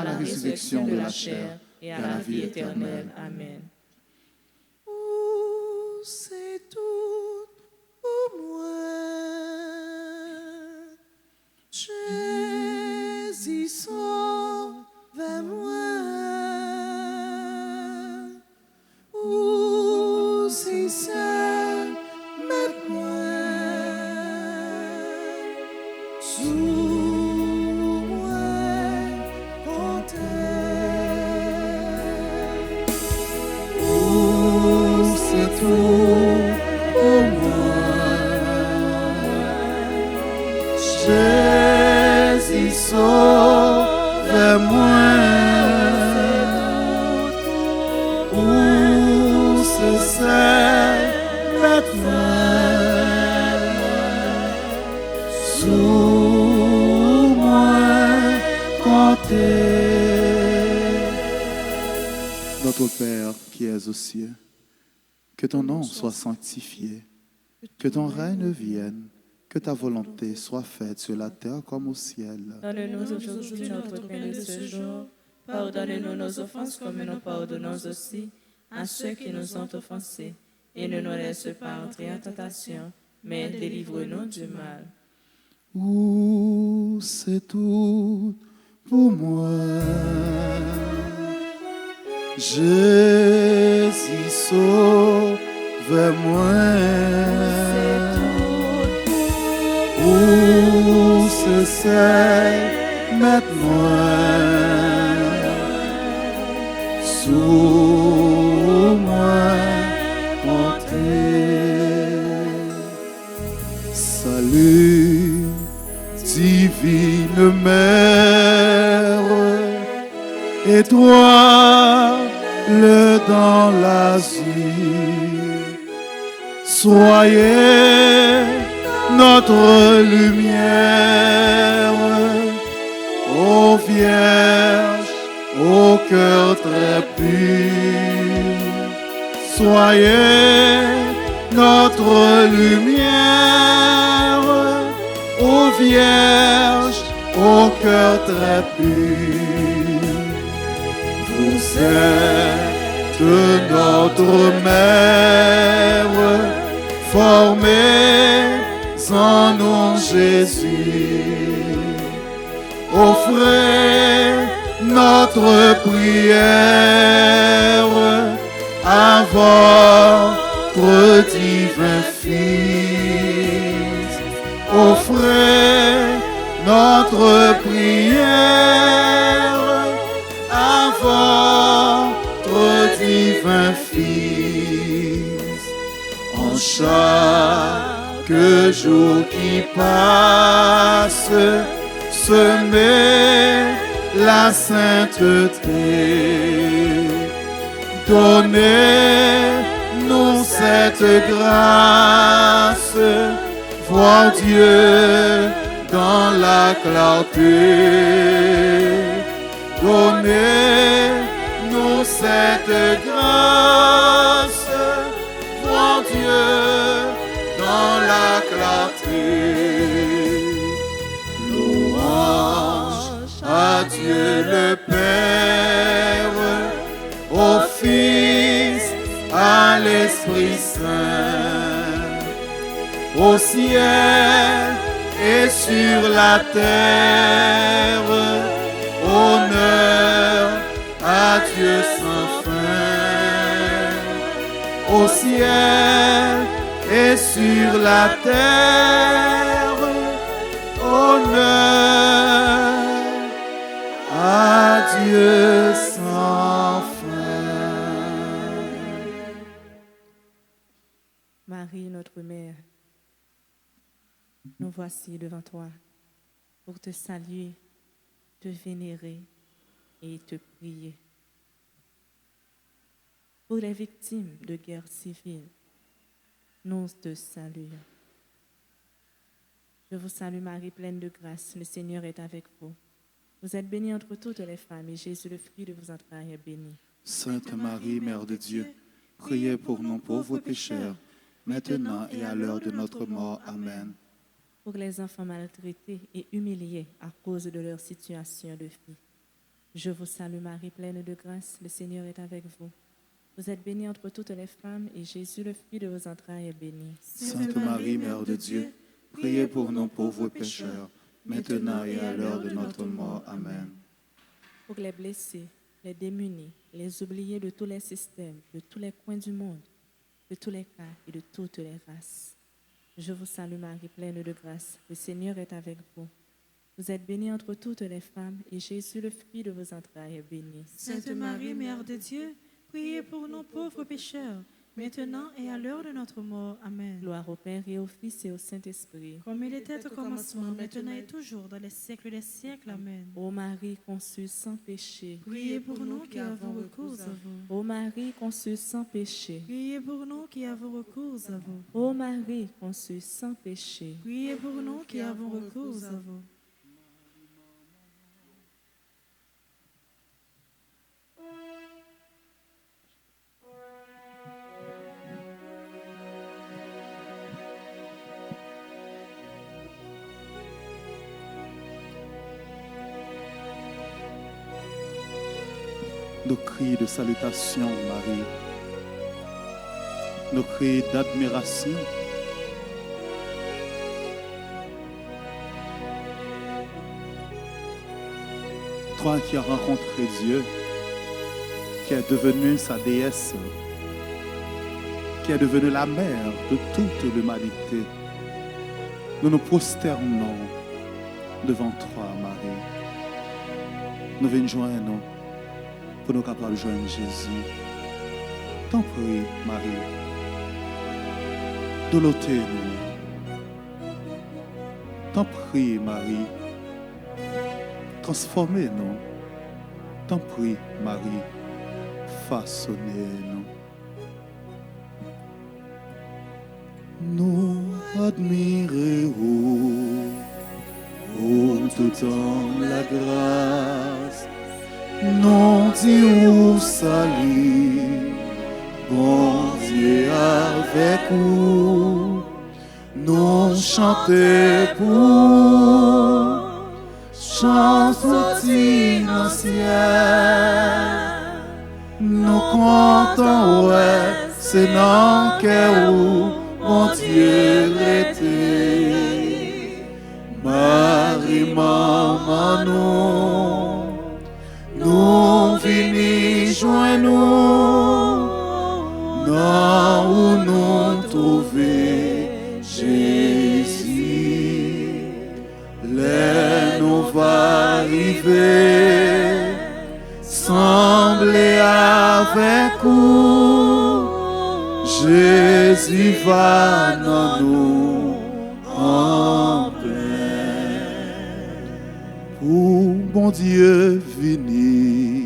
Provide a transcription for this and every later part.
la résurrection de la chair et à la vie éternelle. Amen. Oh, c'est tout pour moi. Jésus, sauve-moi. Oh, c'est seul, mets-moi. Sous moi, c'est tout pour moi. Jésus, sauve-moi. Où c'est seul, mets-moi. Sous moi, comptez. Notre Père qui es aux cieux, que ton nom soit sanctifié, que ton règne vienne, que ta volonté soit faite sur la terre comme au ciel. Donne-nous aujourd'hui notre pain de ce jour. Pardonne-nous nos offenses comme nous pardonnons aussi à ceux qui nous ont offensés. Et ne nous laisse pas entrer en tentation, mais délivre-nous du mal. Où c'est tout pour moi. Jésus, sauve-moi. Où c'est seul, mets-moi. Sous moi, comptez. Salut, divine mère, étoile dans l'azur, soyez notre lumière, ô Vierge, au cœur très pur, soyez notre lumière, ô Vierge, au cœur très pur. Vous êtes notre mère, formée en nous Jésus. Offrez notre prière à votre divin Fils. Offrez notre prière à votre divin Fils. En chaque jour qui passe, semez la sainteté. Donnez-nous cette grâce, voir Dieu dans la clarté. Donnez-nous cette grâce, voir Dieu dans la clarté. Louange à Dieu le Père, au Fils, à l'Esprit Saint, au ciel et sur la terre. Honneur à Dieu sans fin, au ciel et sur la terre. Honneur à Dieu sans fin. Marie, notre mère, nous voici devant toi pour te saluer, te vénérer et te prier. Pour les victimes de guerre civile, nous te saluons. Je vous salue Marie, pleine de grâce, le Seigneur est avec vous. Vous êtes bénie entre toutes les femmes et Jésus, le fruit de vos entrailles, est béni. Sainte Marie, Mère de Dieu, priez pour nous pauvres pécheurs, maintenant et à l'heure de notre mort. Amen. Pour les enfants maltraités et humiliés à cause de leur situation de vie, Je vous salue Marie, pleine de grâce, le Seigneur est avec vous. Vous êtes bénie entre toutes les femmes, et Jésus, le fruit de vos entrailles, est béni. Sainte Marie, Mère de Dieu, priez pour nous pauvres pécheurs, maintenant et à l'heure de notre mort. Amen. Pour les blessés, les démunis, les oubliés de tous les systèmes, de tous les coins du monde, de tous les cas et de toutes les races. Je vous salue Marie, pleine de grâce, le Seigneur est avec vous. Vous êtes bénie entre toutes les femmes, et Jésus, le fruit de vos entrailles, est béni. Sainte Marie, Mère de Dieu, priez pour nous pauvres pécheurs, maintenant et à l'heure de notre mort. Amen. Gloire au Père et au Fils et au Saint-Esprit. Comme il était au commencement, maintenant et toujours, dans les siècles des siècles. Amen. Ô Marie conçue sans péché, Priez pour nous qui avons recours à vous. ô Marie conçue sans péché, Priez pour nous qui avons recours à vous. ô Marie conçue sans péché, Priez pour nous qui avons recours à vous. Nos cris de salutation, Marie. Nos cris d'admiration. Toi qui as rencontré Dieu, qui est devenu sa déesse, qui est devenu la mère de toute l'humanité, nous nous prosternons devant toi, Marie. Nous venons joindre pour nous capables de joindre Jésus. T'en prie, Marie, dolotez-nous. T'en prie, Marie, transformez-nous. T'en prie, Marie, façonnez-nous. Nous admirons tout en la grâce. Non Dieu salut, bon Dieu avec vous, nous chanter pour chanson dans le ciel. Nous comptons, ouais, c'est dans cœur où mon Dieu l'était. Marie, maman, nous venons joindre nous, là où nous trouver Jésus. Là nous va arriver, sembler avec vous. Jésus va dans nous en paix. Pour bon Dieu venir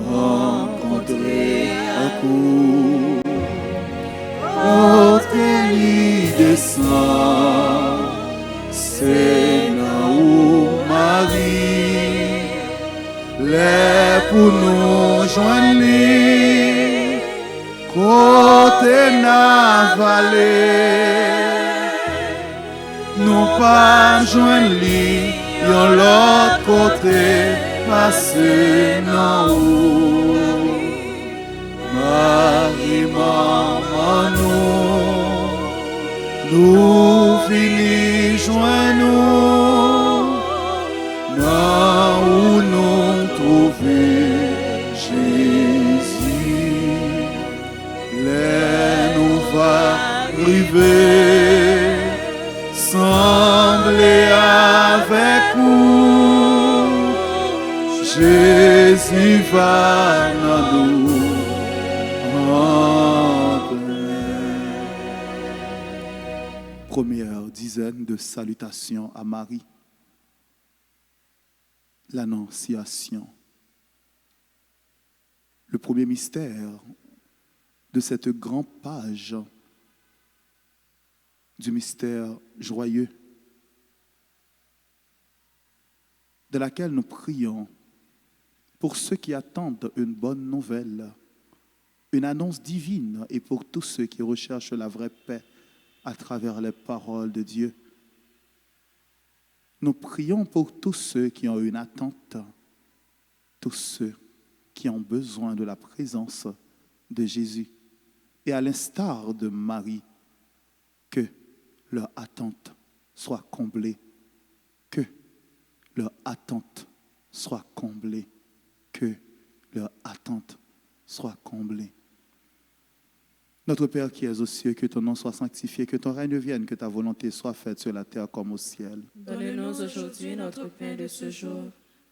rencontrer un coup, autre lit descend, c'est là où Marie, les pour nous joindre, côté na vallée, nous pas joindre. Yon l'autre côté passé nan ou Marie maman nous fini joindre nous nan où nous trouver Jésus. Les nous va arriver, sembler avec nous, Jésus va dans nous en paix. Première dizaine de salutations à Marie, l'Annonciation. Le premier mystère de cette grande page du mystère joyeux, de laquelle nous prions pour ceux qui attendent une bonne nouvelle, une annonce divine, et pour tous ceux qui recherchent la vraie paix à travers les paroles de Dieu. Nous prions pour tous ceux qui ont une attente, tous ceux qui ont besoin de la présence de Jésus. Et à l'instar de Marie, que leur attente soit comblée, que leur attente soit comblée, que leur attente soit comblée. Notre Père qui es aux cieux, que ton nom soit sanctifié, que ton règne vienne, que ta volonté soit faite sur la terre comme au ciel. Donne-nous aujourd'hui notre pain de ce jour.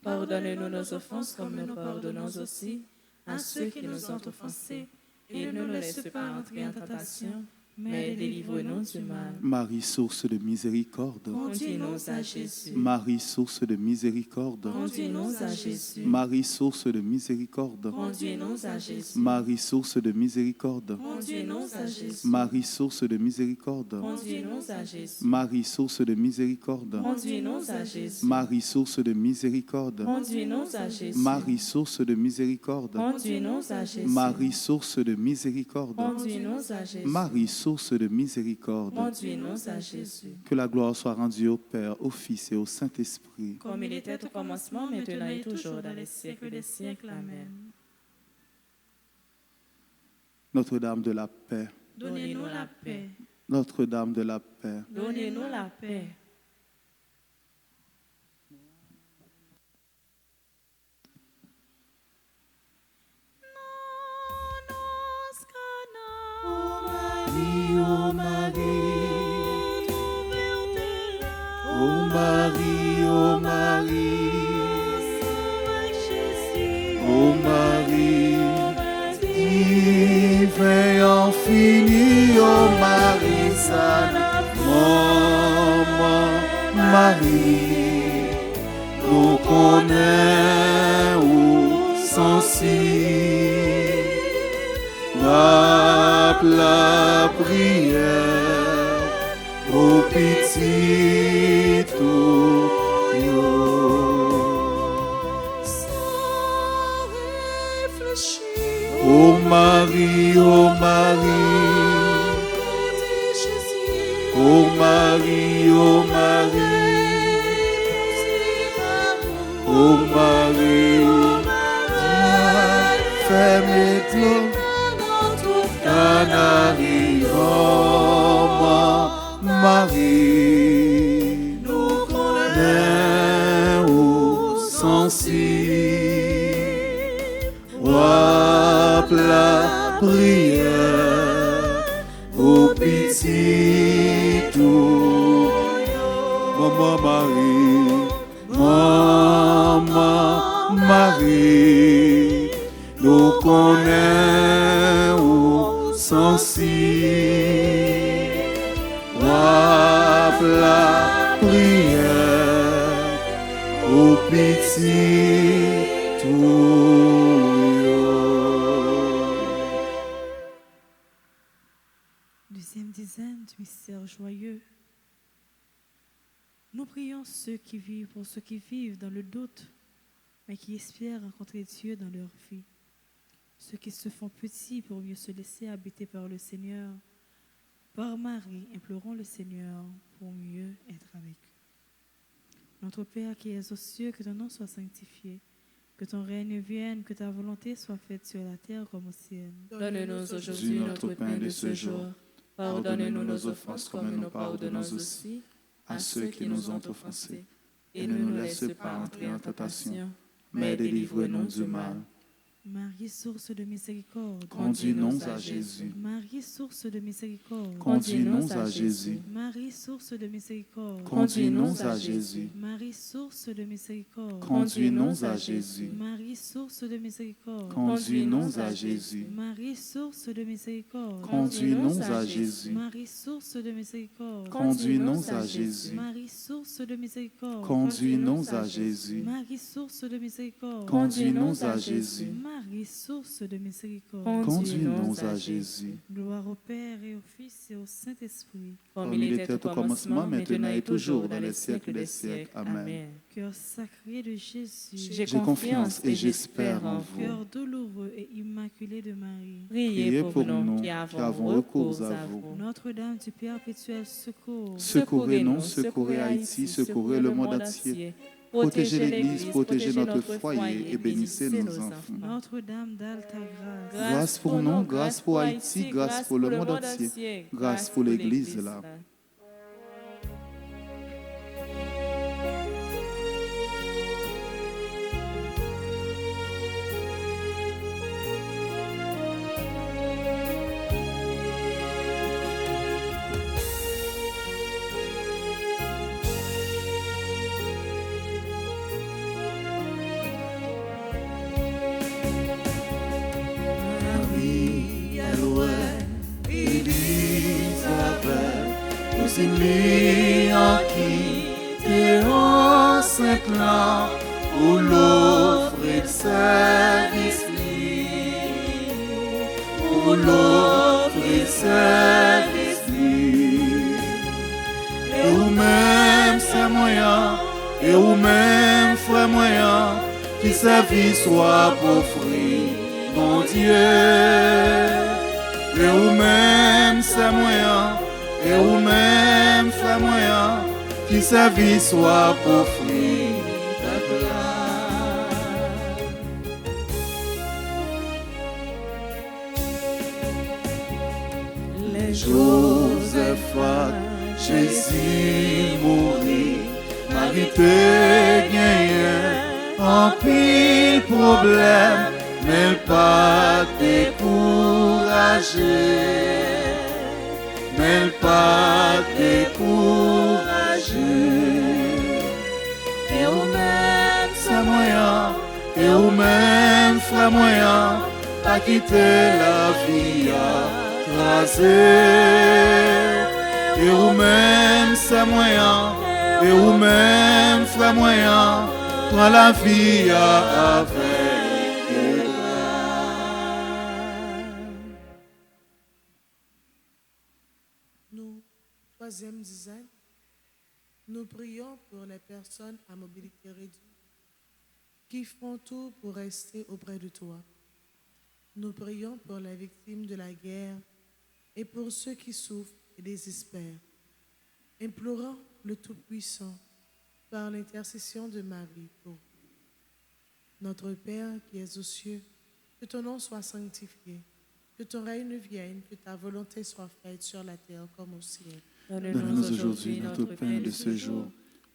Pardonne-nous nos offenses comme nous pardonnons aussi à ceux qui nous ont offensés. Et ne nous laisse pas entrer en tentation, mais délivre-nous du mal. Marie, source de miséricorde. Conduis-nous à Jésus. Marie, source de miséricorde. Conduis-nous à Jésus. Marie, source de miséricorde. Conduis-nous à Jésus. Marie, source de miséricorde. Conduis-nous à Jésus. Marie, source de miséricorde. Conduis-nous à Jésus. Marie, source de miséricorde. Conduis-nous à Jésus. Marie, source de miséricorde. Conduis-nous à Jésus. Marie, source de miséricorde. Conduis-nous à Jésus. Marie, source de miséricorde. Conduis-nous à Jésus. Marie, source de miséricorde. Conduis-nous à Jésus. Que la gloire soit rendue au Père, au Fils et au Saint-Esprit. Comme il était au commencement, maintenant et toujours, dans les siècles des siècles. Amen. Notre-Dame de la paix. Donnez-nous la paix. Notre-Dame de la paix. Donnez-nous la paix. Oh Marie, oh Marie, oh Marie, oh Marie, divin infini, oh Marie, sainte, maman Marie, nous connaissons sensible. La prière au petit tout sans réfléchir. Oh Marie, oh Marie, oh Marie, oh Marie, oh Marie, fais-moi Canarie, oh Marie, nous connaissons sensible, roi la prière, au petit tout, maman Marie, maman Marie, nous connaissons sensible, roi la prière, au petit tout. Deuxième dizaine du mystère joyeux. Nous prions ceux qui vivent pour ceux qui vivent dans le doute, mais qui espèrent rencontrer Dieu dans leur vie. Ceux qui se font petits pour mieux se laisser habiter par le Seigneur. Par Marie, implorons le Seigneur pour mieux être avec eux. Notre Père qui es aux cieux, que ton nom soit sanctifié, que ton règne vienne, que ta volonté soit faite sur la terre comme au ciel. Donne-nous aujourd'hui notre pain de ce jour. Pardonne-nous nos offenses comme nous pardonnons aussi à ceux qui nous ont offensés. Et ne nous laisse pas entrer en tentation, mais délivre-nous du mal. Marie, source de miséricorde, Conduis-nous à Jésus. Marie, source de miséricorde, Conduis-nous à Jésus. Marie, source de miséricorde, Conduis-nous à Jésus. Marie, source de miséricorde, Conduis-nous à Jésus. Marie, source de miséricorde, Conduis-nous à Jésus. Marie, source de miséricorde, Conduis-nous à Jésus. Marie, source de miséricorde, Conduis-nous à Jésus. Marie, source de miséricorde, Conduis-nous à Jésus. Marie, source de miséricorde, Conduis-nous à Jésus. Marie, source de miséricorde. Conduis-nous à Jésus. Gloire au Père et au Fils et au Saint-Esprit. Comme il était au commencement, maintenant et toujours, dans les siècles des siècles. Amen. Cœur sacré de Jésus, J'ai confiance et j'espère en vous. cœur douloureux et immaculé de Marie, Priez pour nous qui avons recours à vous. Notre-Dame du perpétuel secours, Secourez-nous, secourez Haïti, secourez le monde entier. Protégez l'Église, protégez notre foyer et bénissez nos enfants. Notre-Dame d'Alta Grâce, Grâce pour nous, grâce pour Haïti, grâce pour le monde entier, grâce pour l'Église là. Lui en qui t'es enceinte là pour l'offrir service pour l'offrir service et ou même c'est moyen et ou même frère moyen qui service soit pour offrir mon Dieu et ou même c'est moyen et ou même frère moyen qui sa vie soit pour offrir ta gloire. Les Joseph, Jésus mourit, Marie te gagne en pile problème, mais pas découragé. Mais pas découragé. Et ou même c'est moyen, et ou même frère moyen, pas quitter la vie à craser. Et ou même c'est moyen, et ou même frère moyen, prends la vie à avec. Troisième dizaine, nous prions pour les personnes à mobilité réduite qui font tout pour rester auprès de toi. Nous prions pour les victimes de la guerre et pour ceux qui souffrent et désespèrent. Implorons le Tout-Puissant par l'intercession de Marie pour notre Père qui es aux cieux, que ton nom soit sanctifié, que ton règne vienne, que ta volonté soit faite sur la terre comme au ciel. Donne-nous aujourd'hui notre pain de ce jour.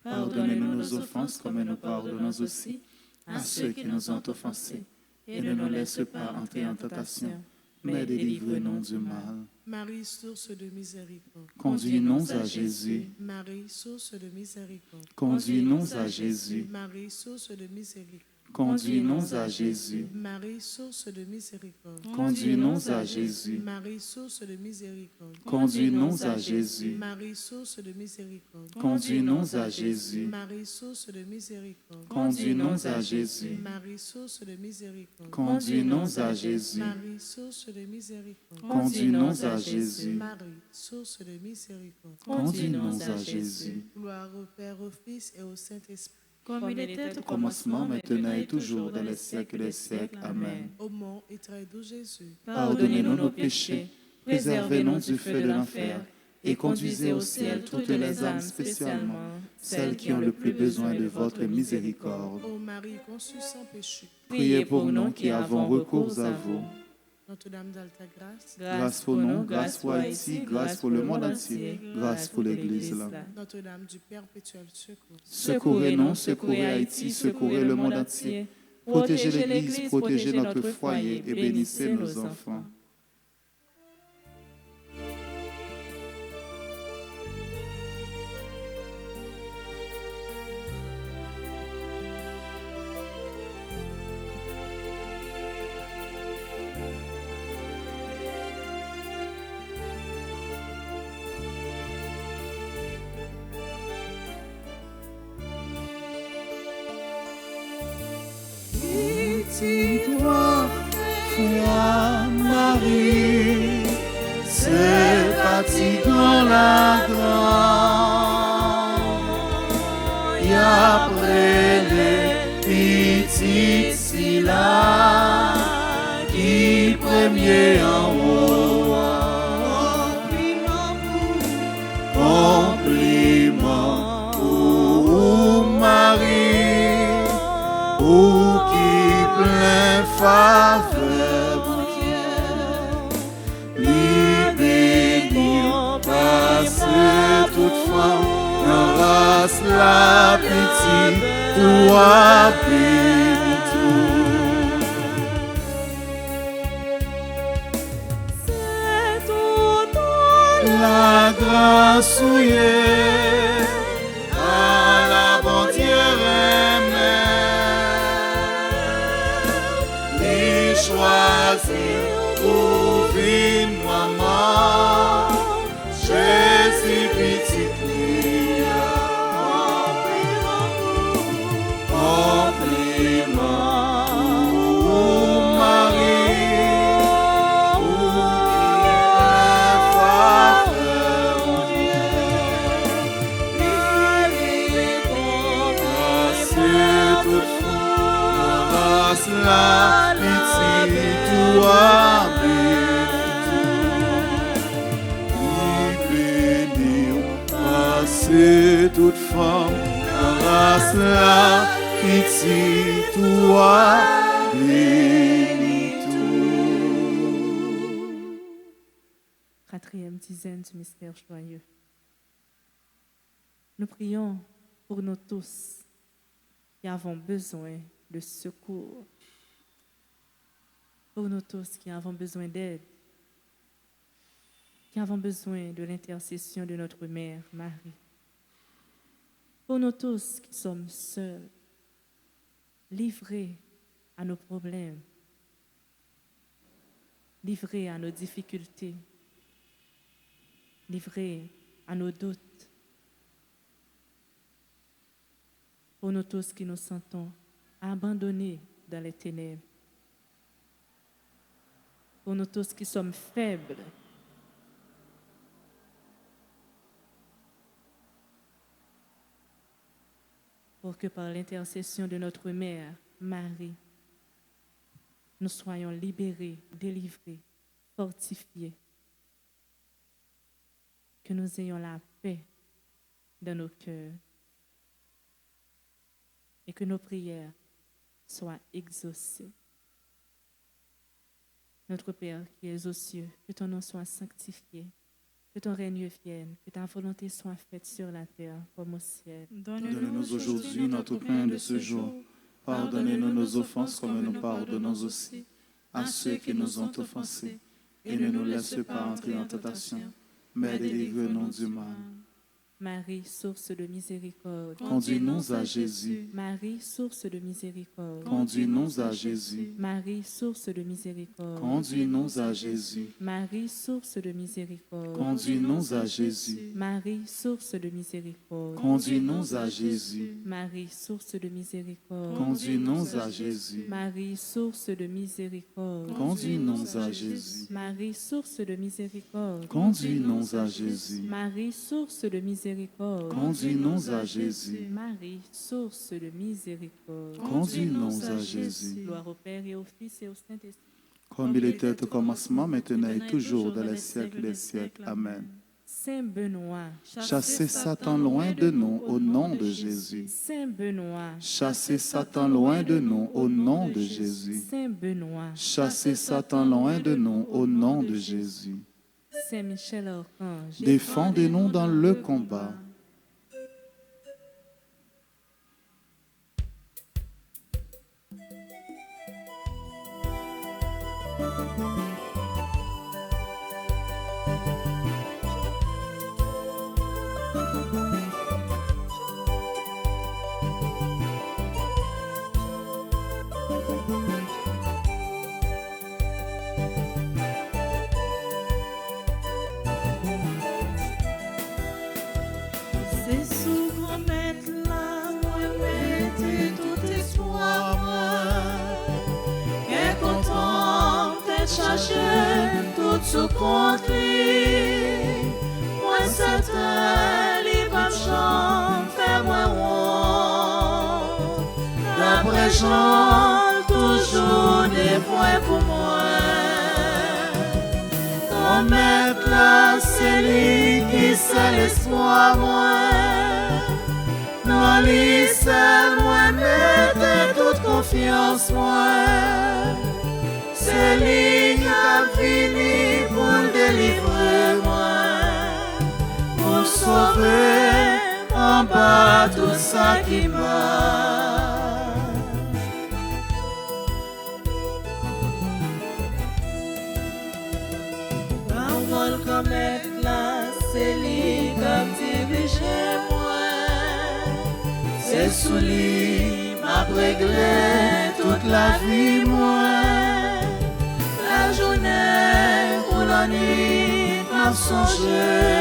Pardonnez-nous nos offenses comme nous pardonnons aussi à ceux qui nous ont offensés. Et ne nous laisse pas entrer en tentation, mais délivre-nous du mal. Marie, source de miséricorde. Conduis-nous à Jésus. Marie, source de miséricorde. Conduis-nous à Jésus. Marie, source de miséricorde. Conduis-nous à Jésus. Marie, source de miséricorde. Conduis-nous à Jésus. Marie, source de miséricorde. Conduis-nous à Jésus. Marie, source de miséricorde. Conduis-nous à Jésus. Marie, source de miséricorde. Conduis-nous à Jésus. Marie, source de miséricorde. Conduis-nous à Jésus. Marie, source de miséricorde. Conduis-nous à Jésus. Marie, source de miséricorde. Conduis-nous à Jésus. Gloire au Père, au Fils et au Saint-Esprit. comme il était Au commencement, maintenant et toujours, dans les siècles des siècles. Amen. Ô mon et très doux Jésus, Pardonnez-nous nos péchés, préservez-nous du feu de l'enfer, et conduisez au ciel toutes les âmes, spécialement celles qui ont le plus besoin de votre miséricorde. ô Marie conçue sans péché, Priez pour nous qui avons recours à vous. Notre-Dame d'Alta Grâce, Grâce pour nous, grâce pour Haïti, grâce pour le monde entier, grâce pour l'Église. Notre-Dame du perpétuel secours, Secourez-nous, secourez Haïti, secourez le monde entier. Protégez l'Église, protégez notre foyer et bénissez nos enfants. Si toi, foi Marie, c'est fatigant la grande, et après les petites si là, qui premier en haut, compliment pour Marie. faveur, mon Dieu. Lui béni, passe toute femme, dans race la petite, toi béni tout. La grâce souillée à la bontière aimée, les choisis pour vivre maman, Jésus petit Lia, compliment pour Marie, la pitié, toi béni, passez toute femme, grâce la pitié, toi béni tout. Quatrième dizaine du mystère joyeux. Nous prions pour nous tous qui avons besoin de secours. Pour nous tous qui avons besoin d'aide, qui avons besoin de l'intercession de notre mère Marie. Pour nous tous qui sommes seuls, livrés à nos problèmes, livrés à nos difficultés, livrés à nos doutes. Pour nous tous qui nous sentons abandonnés dans les ténèbres. Pour nous tous qui sommes faibles. Pour que par l'intercession de notre mère, Marie, nous soyons libérés, délivrés, fortifiés. Que nous ayons la paix dans nos cœurs. Et que nos prières soient exaucées. Notre Père qui es aux cieux, que ton nom soit sanctifié, que ton règne vienne, que ta volonté soit faite sur la terre comme au ciel. Donne-nous aujourd'hui notre pain de ce jour. Pardonnez-nous nos offenses comme nous pardonnons aussi à ceux qui nous ont offensés. Et ne nous laisse pas entrer en tentation, mais délivre-nous du mal. Marie, source de miséricorde. Conduis-nous à Jésus. Marie, source de miséricorde. Conduis-nous à Jésus. Marie, source de miséricorde. Conduis-nous à Jésus. Marie, source de miséricorde. Conduis-nous à Jésus. Marie, source de miséricorde. Conduis-nous à Jésus. Marie, source de miséricorde. Conduis-nous à Jésus. Marie, source de miséricorde. Conduis-nous à Jésus. Marie, source de miséricorde. Conduis-nous à Jésus. Marie, source de miséricorde. Conduis-nous à Jésus. Marie, source de miséricorde. Conduis-nous à Jésus. Gloire au Père et au Fils et au Saint-Esprit. Comme il était au commencement, maintenant et toujours, dans les siècles des siècles. Amen. Saint Benoît, Chassez Satan loin de nous au nom de Jésus. Saint Benoît, Chassez Satan loin de nous au nom de Jésus. Saint Benoît, Chassez Satan loin de nous au nom de Jésus. Saint Michel Archange, Défendez-nous dans le combat. C'est souvent mettre là, moi mettre tout espoir, et content d'être cherché tout sous contre lui. Moi, Satan, il va me chanter, faire moi honte. D'après Jean, toujours des points pour moi. Quand mettre là, c'est lui qui sait l'espoir, moi. Non, lui seul, moi, mettez toute confiance, moi. délivre-moi, pour sauver en bas tout ça qui m'a. Parole comme là, c'est lui qui dirige moi. C'est sous lui m'a réglé toute la vie moi. La journée ou la nuit m'a songé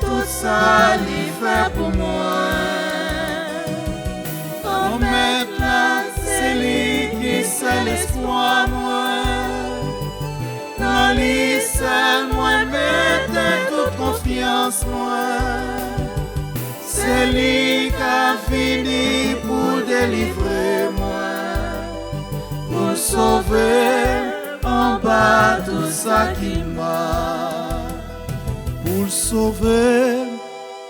tout ça lui fait pour moi. Comme maintenant c'est lui qui c'est l'espoir moi. Dans lui seul moi mettre toute confiance moi. C'est lui qui a fini pour délivrer moi, pour sauver en bas tout ça qui m'a, pour sauver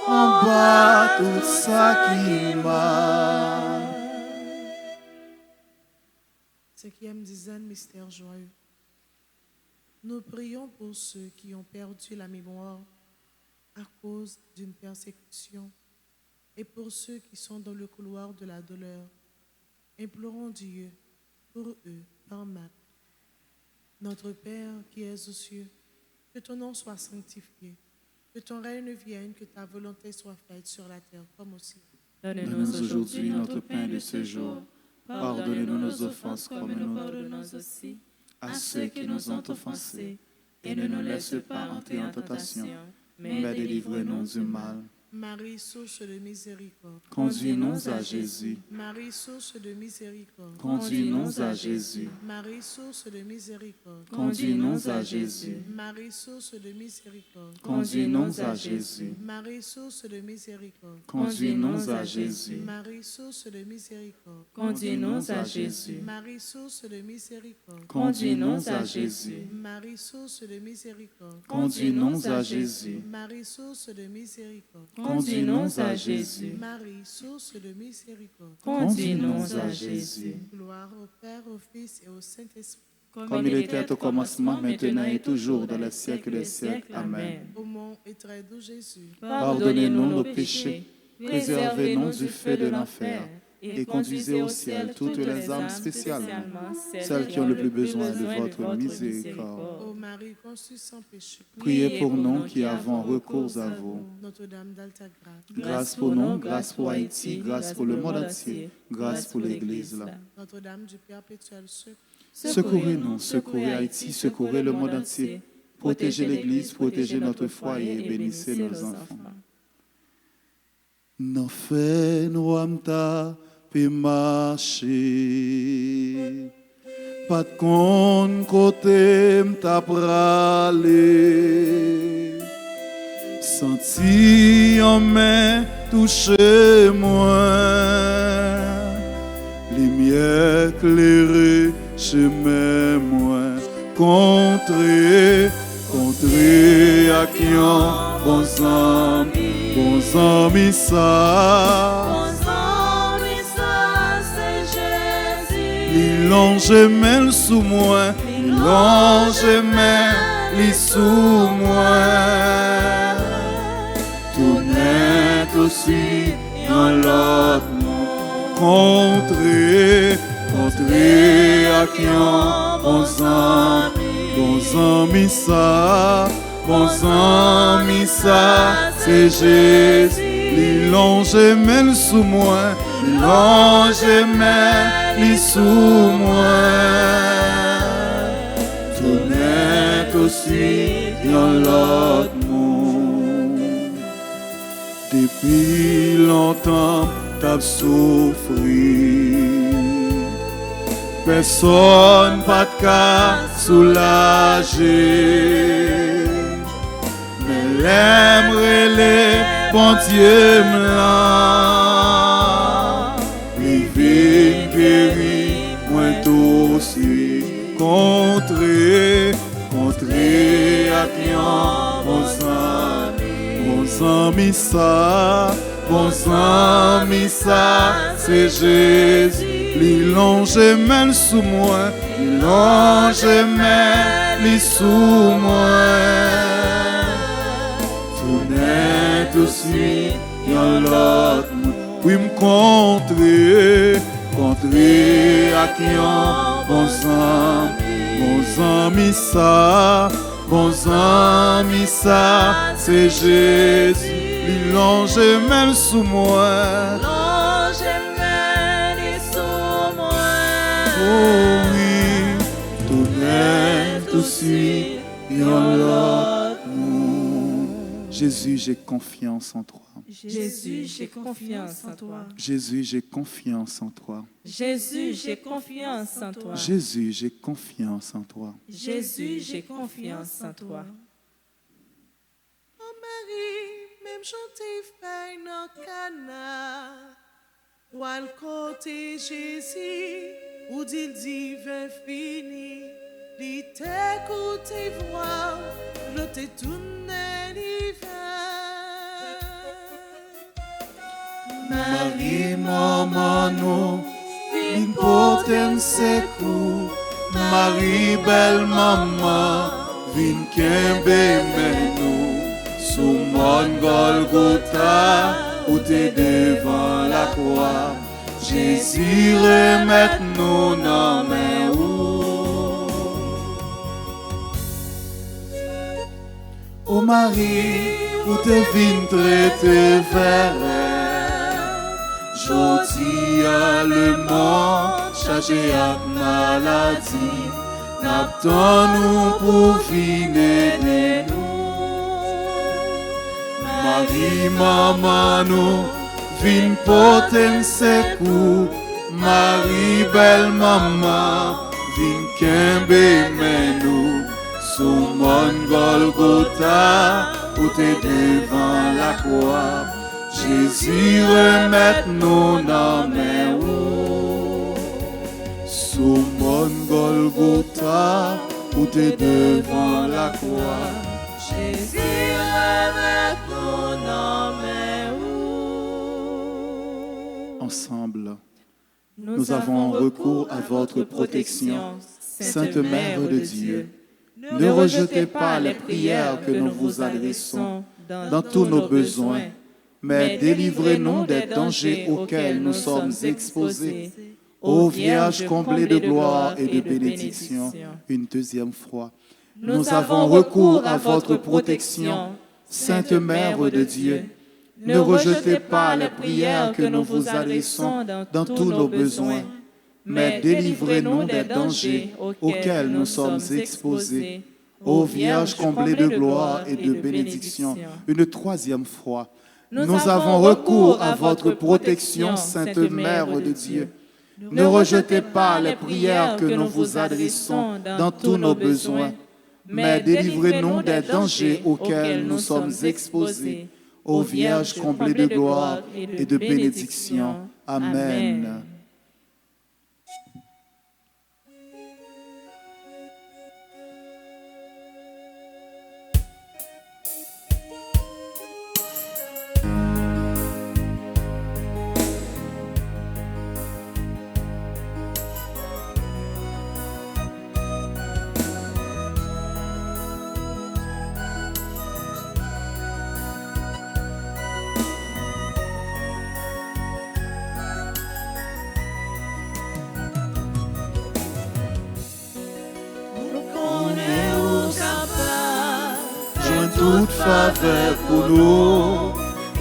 en bas tout ça qui m'a. Cinquième dizaine, mystère joyeux. Nous prions pour ceux qui ont perdu la mémoire à cause d'une persécution et pour ceux qui sont dans le couloir de la douleur. Implorons Dieu pour eux par Marie. Notre Père qui es aux cieux, que ton nom soit sanctifié, que ton règne vienne, que ta volonté soit faite sur la terre comme au ciel. Donne-nous aujourd'hui notre pain de ce jour. Pardonne-nous nos offenses comme nous pardonnons aussi à ceux qui nous ont offensés. Et ne nous laisse pas entrer en tentation, mais délivre-nous du mal. Marie, source de miséricorde, Conduis-nous à Jésus. Marie, source de miséricorde, Conduis-nous à Jésus. Marie, source de miséricorde, Conduis-nous à Jésus. Marie, source de miséricorde, Conduis-nous à Jésus. Marie, source de miséricorde, Conduis-nous à Jésus. Marie, source de miséricorde, Conduis-nous à Jésus. Marie, source de miséricorde, Conduis-nous à Jésus. Marie, source de miséricorde, Conduis-nous à Jésus. Marie, source de miséricorde, Conduis-nous à Jésus. Marie, source de miséricorde. Conduis-nous à Jésus. Gloire au Père, au Fils et au Saint-Esprit. Comme il était au commencement, maintenant et toujours, dans les siècles des siècles. Amen. Ô mon et très doux Jésus, Pardonnez-nous nos péchés, préservez-nous du feu de l'enfer, et conduisez au ciel toutes les âmes spécialement celles qui ont le plus besoin de votre miséricorde. ô Marie conçue sans péché, Priez pour nous qui avons recours à vous. Notre-Dame d'Altagrace, Grâce pour nous, grâce pour Haïti, grâce pour le monde entier, grâce pour l'Église. Notre-Dame du perpétuel secours, Secourez-nous, secourez Haïti, secourez le monde entier. Protégez l'Église, protégez notre foyer et bénissez nos enfants. Nous faisons amta pe marcher, pas de con côté m'ta pralé, senti en main toucher moi, lumière éclairée chemin moi, contrer à qui en bons amis ça. Il longe même sous moi, il longe même sous moi. Tout net aussi dans l'autre monde. Contrer à qui en bons amis ça. Bons amis ça, c'est Jésus. Il longe même sous moi, il longe même sous moi. Tout net aussi dans l'autre monde. Depuis longtemps, t'as souffert. Personne pas de cas soulager. Mais l'aimerait les bon Dieu m'l'a. Les vies guéries, moi aussi. Contrer à qui en bons amis ça, c'est Jésus. li longe men sous moi, li longe men li sous moi. Tout net aussi, yon l'autre, oui m'contrer, contrer à qui yon bon ami ça, c'est Jésus, li longe men sous moi. Oh oui, tout net, tout suit, yon l'autre. Jésus, j'ai confiance en toi. Jésus, j'ai confiance en toi. Jésus, j'ai confiance en toi. Jésus, j'ai confiance en toi. Jésus, j'ai confiance en toi. Jésus, j'ai confiance en toi. Oh Marie, même chanter fait dans Cana, ou à côté Jésus, ou dit le divin fini, il t'écoute et voit, je t'ai tourné l'hiver. Marie, maman, nous, une potence secours. Marie, belle maman, vin kembe nous. Sous mon Golgotha, où t'es devant la croix. Jésus, remette-nous dans mes roues. Oh Marie, où t'es vin traiter vers Jodi a le monde chargé à maladie, n'attend-nous pour finir de nous. Marie, maman, nous, vin porter secours. Marie, belle maman, vin kembe nous. Sous mon Golgotha, où t'es devant la croix. Jésus, remette-nous dans mes roues. Sous mon Golgotha, où t'es devant la croix. Jésus, remette-nous dans mes roues. Ensemble, nous avons recours à votre protection, Sainte Mère de Dieu. Ne rejetez pas les prières que nous vous adressons dans tous nos besoins, mais délivrez-nous des dangers auxquels nous sommes exposés. Ô Vierge comblée de gloire et de bénédiction, une deuxième fois, nous avons recours à votre protection, Sainte Mère de Dieu. Ne rejetez pas les prières que nous vous adressons dans tous nos besoins, mais délivrez-nous des dangers auxquels nous sommes exposés. Ô Vierge comblée de gloire et de bénédiction, une troisième fois, nous avons recours à votre protection, Sainte Mère de Dieu. Ne rejetez pas les prières que nous vous adressons dans tous nos besoins, mais délivrez-nous des dangers auxquels nous sommes exposés. Ô Vierge comblée de gloire et de bénédiction. Amen. Toute faveur pour nous,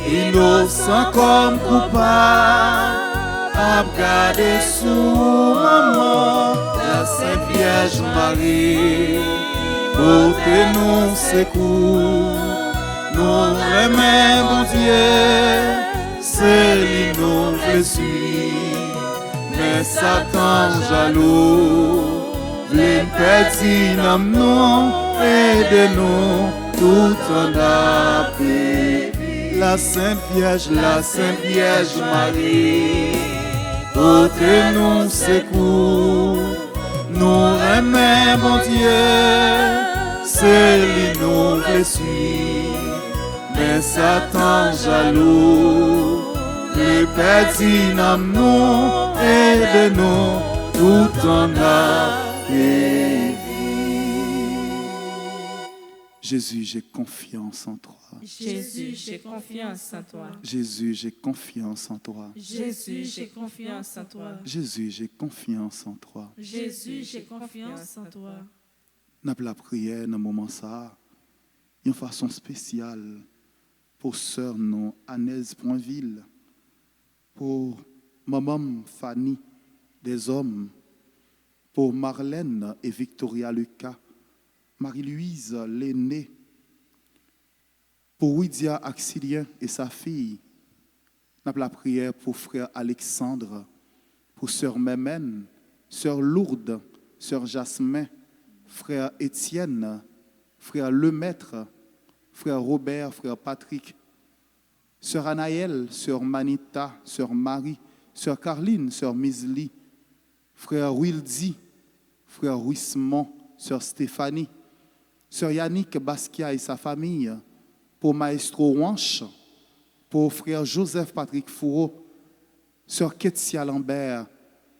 innocents comme coupables, à garder sous maman, la Sainte Vierge Marie, portez-nous secours, nous remet mon Dieu, c'est lui nous blessures, mais Satan jaloux, v'lait perdre nous, aidez-nous. Tout en paix, la Sainte Vierge Marie, portez-nous secours, nous remet mon Dieu, c'est lui nous blessures, mais Satan jaloux, les Perdis-nous, aide-nous, tout en arrive. Jésus, j'ai confiance en toi. Jésus, j'ai confiance en toi. Jésus, j'ai confiance en toi. Jésus, j'ai confiance en toi. Jésus, j'ai confiance en toi. Jésus, j'ai confiance en toi. N'a pas la prière dans le moment ça, une façon spéciale pour sœur nous Anaïs Poinville, pour maman Fanny des hommes, pour Marlène et Victoria Lucas, Marie-Louise l'aînée, pour Widia Axilien et sa fille. N'a pas la prière pour frère Alexandre, pour sœur Mémène, sœur Lourdes, sœur Jasmin, frère Étienne, frère Lemaître, frère Robert, frère Patrick, sœur Anaëlle, sœur Manita, sœur Marie, sœur Carline, sœur Misli, frère Wildy, frère Wismont, sœur Stéphanie, sœur Yannick Basquiat et sa famille, pour Maestro Wanch, pour frère Joseph Patrick Fourreau, sœur Ketsia Lambert,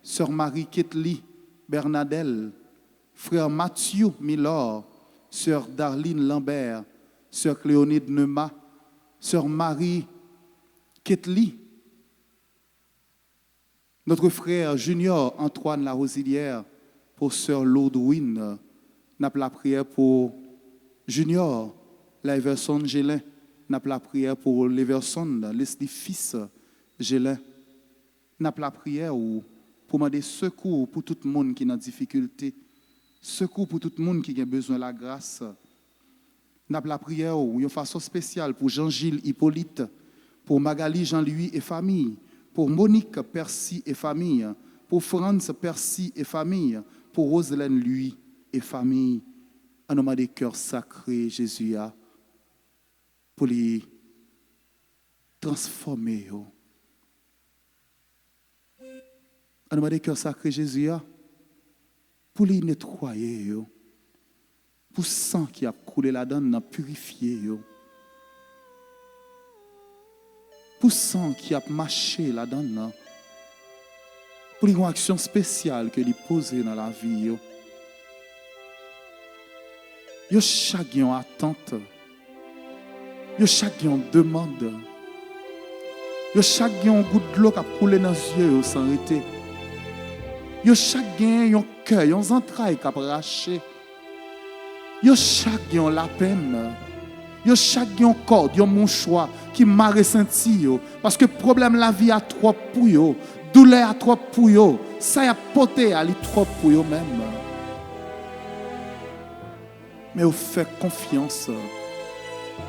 sœur Marie Ketli Bernadelle, frère Mathieu Milor, sœur Darline Lambert, sœur Cléonide Neuma, sœur Marie Ketli, notre frère Junior Antoine Larosilière, pour sœur Lourdouine, n'a pas la prière pour Junior, l'Everson Gélin, n'a pas la prière pour l'Everson, les fils Gélin, n'a pas la prière pour demander secours pour tout le monde qui est en difficulté, secours pour tout le monde qui a besoin de la grâce. N'a pas la prière une façon spéciale pour Jean-Gilles Hippolyte, pour Magali Jean-Louis et famille, pour Monique Percy et famille, pour Franz Percy et famille, pour Roselaine Louis et famille. En nom des cœurs sacrés, Jésus a pour les transformer. En nom des cœurs sacrés, Jésus a pour les nettoyer. Pour le sang qui a coulé là-dedans, purifier. Pour le sang qui a marché là-dedans, pour une action spéciale que lui poser dans la vie. Yo chacun attente. Yo chacun demande. Yo chacun goutte de l'eau qui a coulé dans les yeux sans arrêter. Yo chacun un cœur, un entrailles qui a arraché. Yo chacun la peine. Yo chacun corde, un mouchoir qui m'a ressenti parce que problème la vie a trop pour yo, douleur a trop pour yo, ça y a porté à li trop pour yo même. Mais vous faites confiance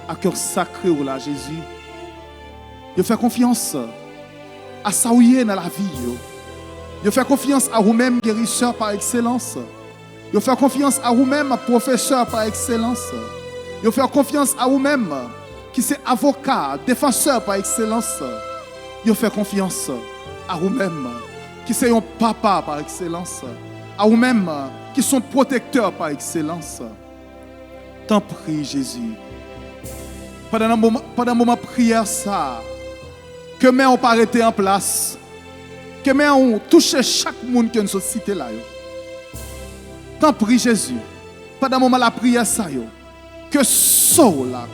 à cœur sacré ou là Jésus. Vous faites confiance à ça où dans la vie. Vous faites confiance à vous-même guérisseur par excellence. Vous faites confiance à vous-même professeur par excellence. Vous faites confiance à vous-même qui c'est avocat, défenseur par excellence. Vous faites confiance à vous-même qui c'est un papa par excellence. À vous-même qui sont protecteurs par excellence. T'en prie Jésus. Pendant un moment de prière ça, que mais on pas arrêter en place. Que mais on touche chaque monde qui nous cité là. T'en prie Jésus. Pendant un moment la prière ça yo. Que so là,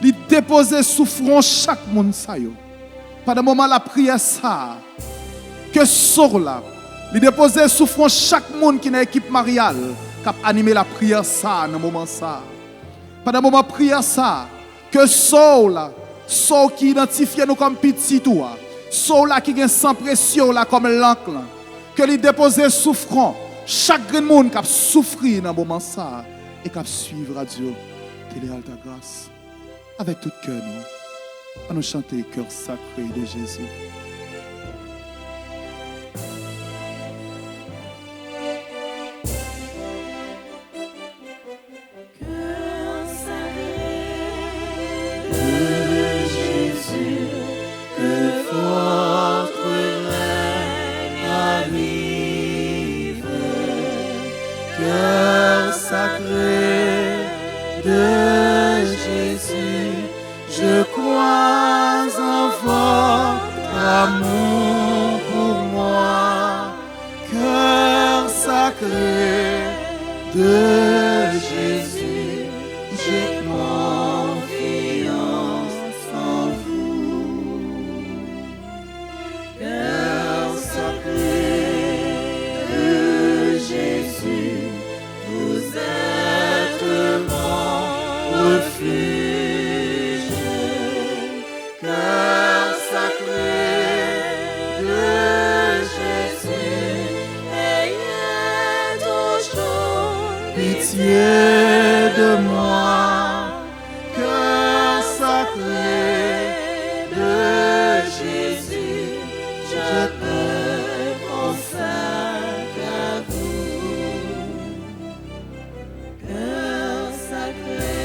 lui déposer sous front chaque monde ça yo. Pendant un moment la prière ça. Que so là, lui déposer sous front chaque monde qui est dans l'équipe mariale qui a animé la prière ça dans moment ça. Pendant un moment prière ça, que so là, so qui identifie nous comme petit toi, so là qui est sans pression là comme l'encre, que lui déposer sous front chaque monde qui a souffert dans moment ça et qui a suivre Radio Télé Alta Grâce avec tout cœur nous. À nous chanter cœur sacré de Jésus. sacré de Jésus, j'ai confiance en vous. Cœur sacré de Jésus, vous êtes mon refuge. Cœur sacré de Jésus, ayez toujours pitié de moi. Cœur sacré de Jésus, je peux consacrer à vous. Cœur sacré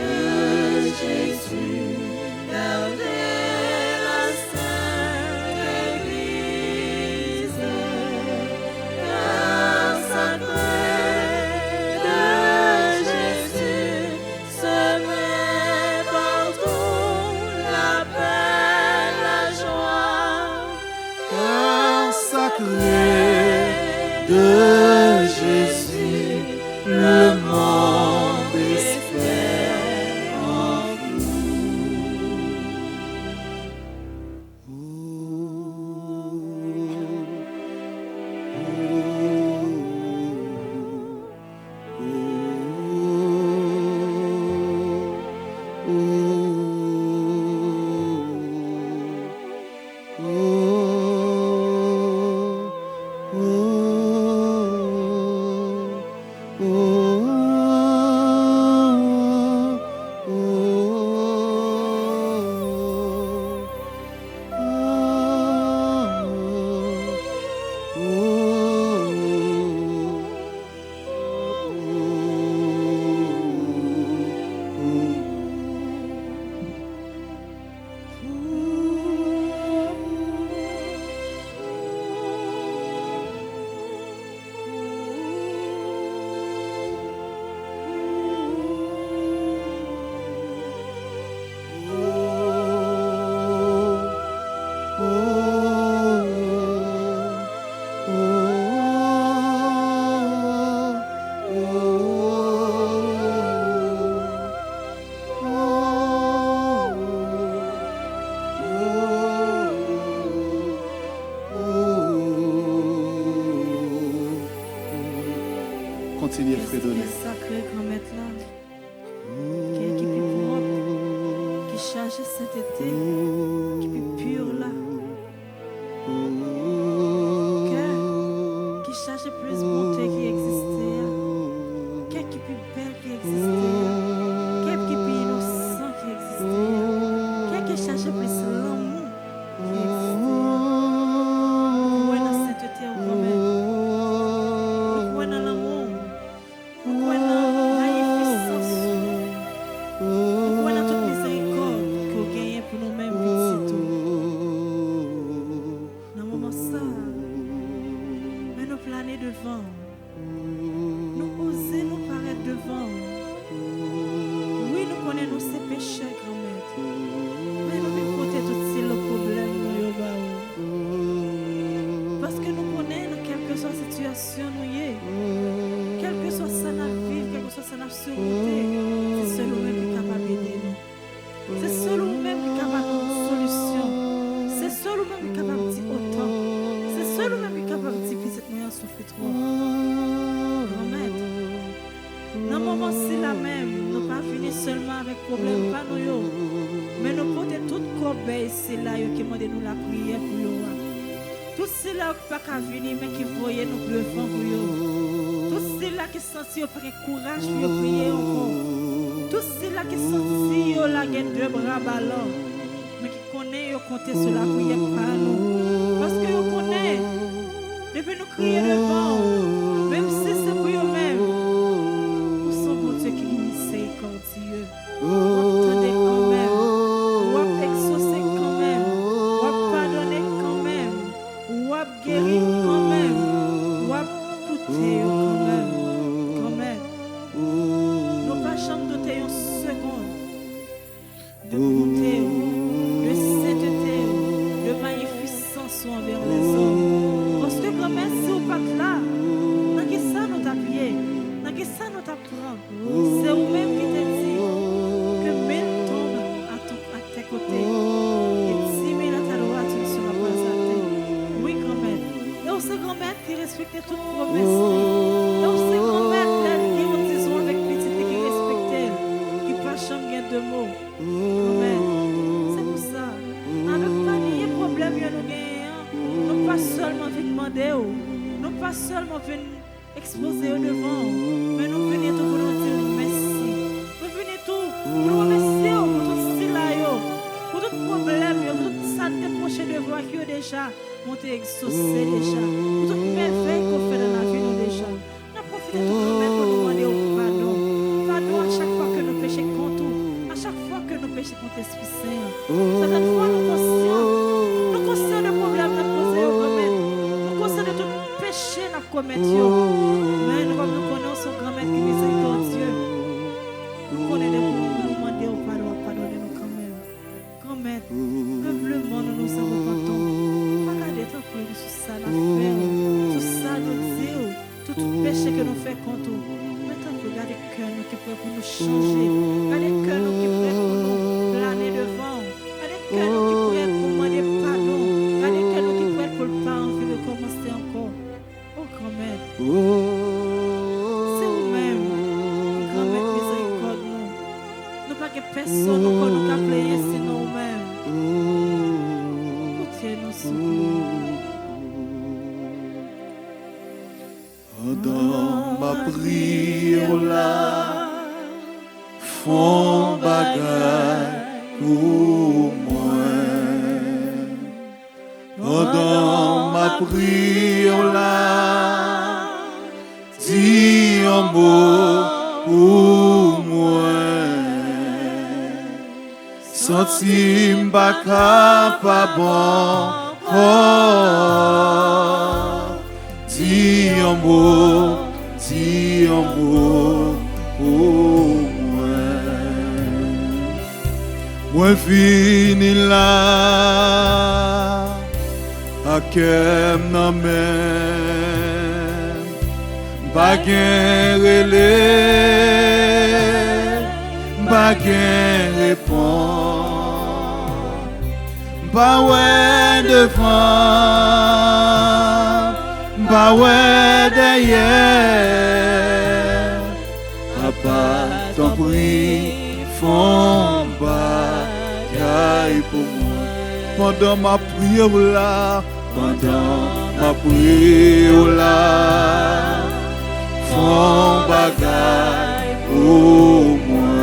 de Jésus, gardez la sainte Église. Cœur sacré de Jésus, semez partout la paix, la joie. Cœur sacré de Jésus, le monde espère en Continuez, fredonner. Sacré grand maître là, qui est plus propre, qui charge sainteté, qui est pur là, qui charge plus bonté qui existait, qui est plus belle qui existait, qui est plus innocent qui existait, qui charge plus l'amour qui existait. Où est la sainteté au grand maître? Où est l'amour? Où est la magnificence? Où est toute miséricorde que vous gagnez pour nous-mêmes petits? Dans le moment ça, mais nous planer devant, nous oser nous paraître devant. Oui, nous connaissons ces péchés, grand-mère, mais nous devons porter tous ces problèmes dans le bas. Parce que nous connaissons quelle que soit la situation, nous y est. Quel que soit ça dans la vie, quel que soit ça dans la sûreté, c'est seul nous-mêmes qui est capable d'aider nous. C'est seul nous-mêmes qui est capable de une solution. C'est seul nous-mêmes qui est capable de dire autant. C'est seul nous-mêmes qui est capable de dire que cette moyen souffre trop. Grand-mère, dans le moment c'est la même, nous ne pas venir seulement avec problème, pas nous, mais nous porter toute corbeille, c'est là qui demande nous la prière pour nous. Tout c'est là qui pas venir, mais qui voyait nous devant pour nous. Tout c'est là qui sentit au courage pour prier encore. Tout c'est là qui sentit la gaine deux bras ballants, mais qui connaît compter sur la prière par nous. Parce que vous connaît, depuis nous crier devant, même si c'est pour eux-mêmes, nous sommes pour Dieu qui est miséricordieux. Vous attendez quand même, vous exaucer quand même, vous pardonner quand même, vous guérir quand même, vous écouter quand même. Nous pas jamais douter une seconde de bonté, de sainteté, de magnificence envers les hommes. Parce que quand même, si vous pas là, ce grand-mère qui respectait toute promesse. Donc, ce grand-mère qui ont disons avec petite qui respectait, qui pas jamais de mots. Amen. C'est pour ça. Avec pas de problème, nous gagnons. Nous pas seulement venir demander, nous pas seulement venir exposer au devant, mais nous venons tout pour nous dire merci. Nous venons tout pour nous remercier pour tout style pour tout problème, pour toute santé prochaine devant qui est déjà monté exaucé déjà, pour toute merveille qu'on fait dans la vie nous déjà. Nous profitons tout le monde pour demander au pardon. Pardon à chaque fois que nous péchons contre nous, à chaque fois que nous péchons contre l'Esprit Saint. Certaines fois nous conscients de problèmes nous posés au grand-mère, nous conscients de tout péché nous commettons. Mais nous nous connaissons grand-mère qui est miséricordieux. Nous connaissons pour nous demander au pardon, pardonnez-nous quand même. Grand-mère, humblement nous nous en repentons. Regardez tant que sur ça l'affaire, tout ça nous dit, tout péché que nous faisons contre nous. Maintenant, regardez le cœur qui pourrait pour nous changer. Regardez le cœur qui pourrait pour nous planer devant. Regardez le cœur qui pourrait pour demander pardon. Regardez le cœur qui pourrait pour le pas envie de commencer encore. Oh, grand-mère. C'est vous-même. Grand-mère, miséricorde nous. Nous pas que personne nous a playé sinon nous-mêmes. Nous soutenons. Pendant ma prière là, font bagaille pour moi. Pendant ma prière là, dis un mot pour moi. Senti m'baka pas bon. Dis un mot pour moi. Moi fini là, à kem nan men, bagen relé, bagen répond, ba ouais devant, ba ouais derrière. Papa, t'en prie, font bagaille pour moi. Pendant ma prière là, font bagaille pour moi.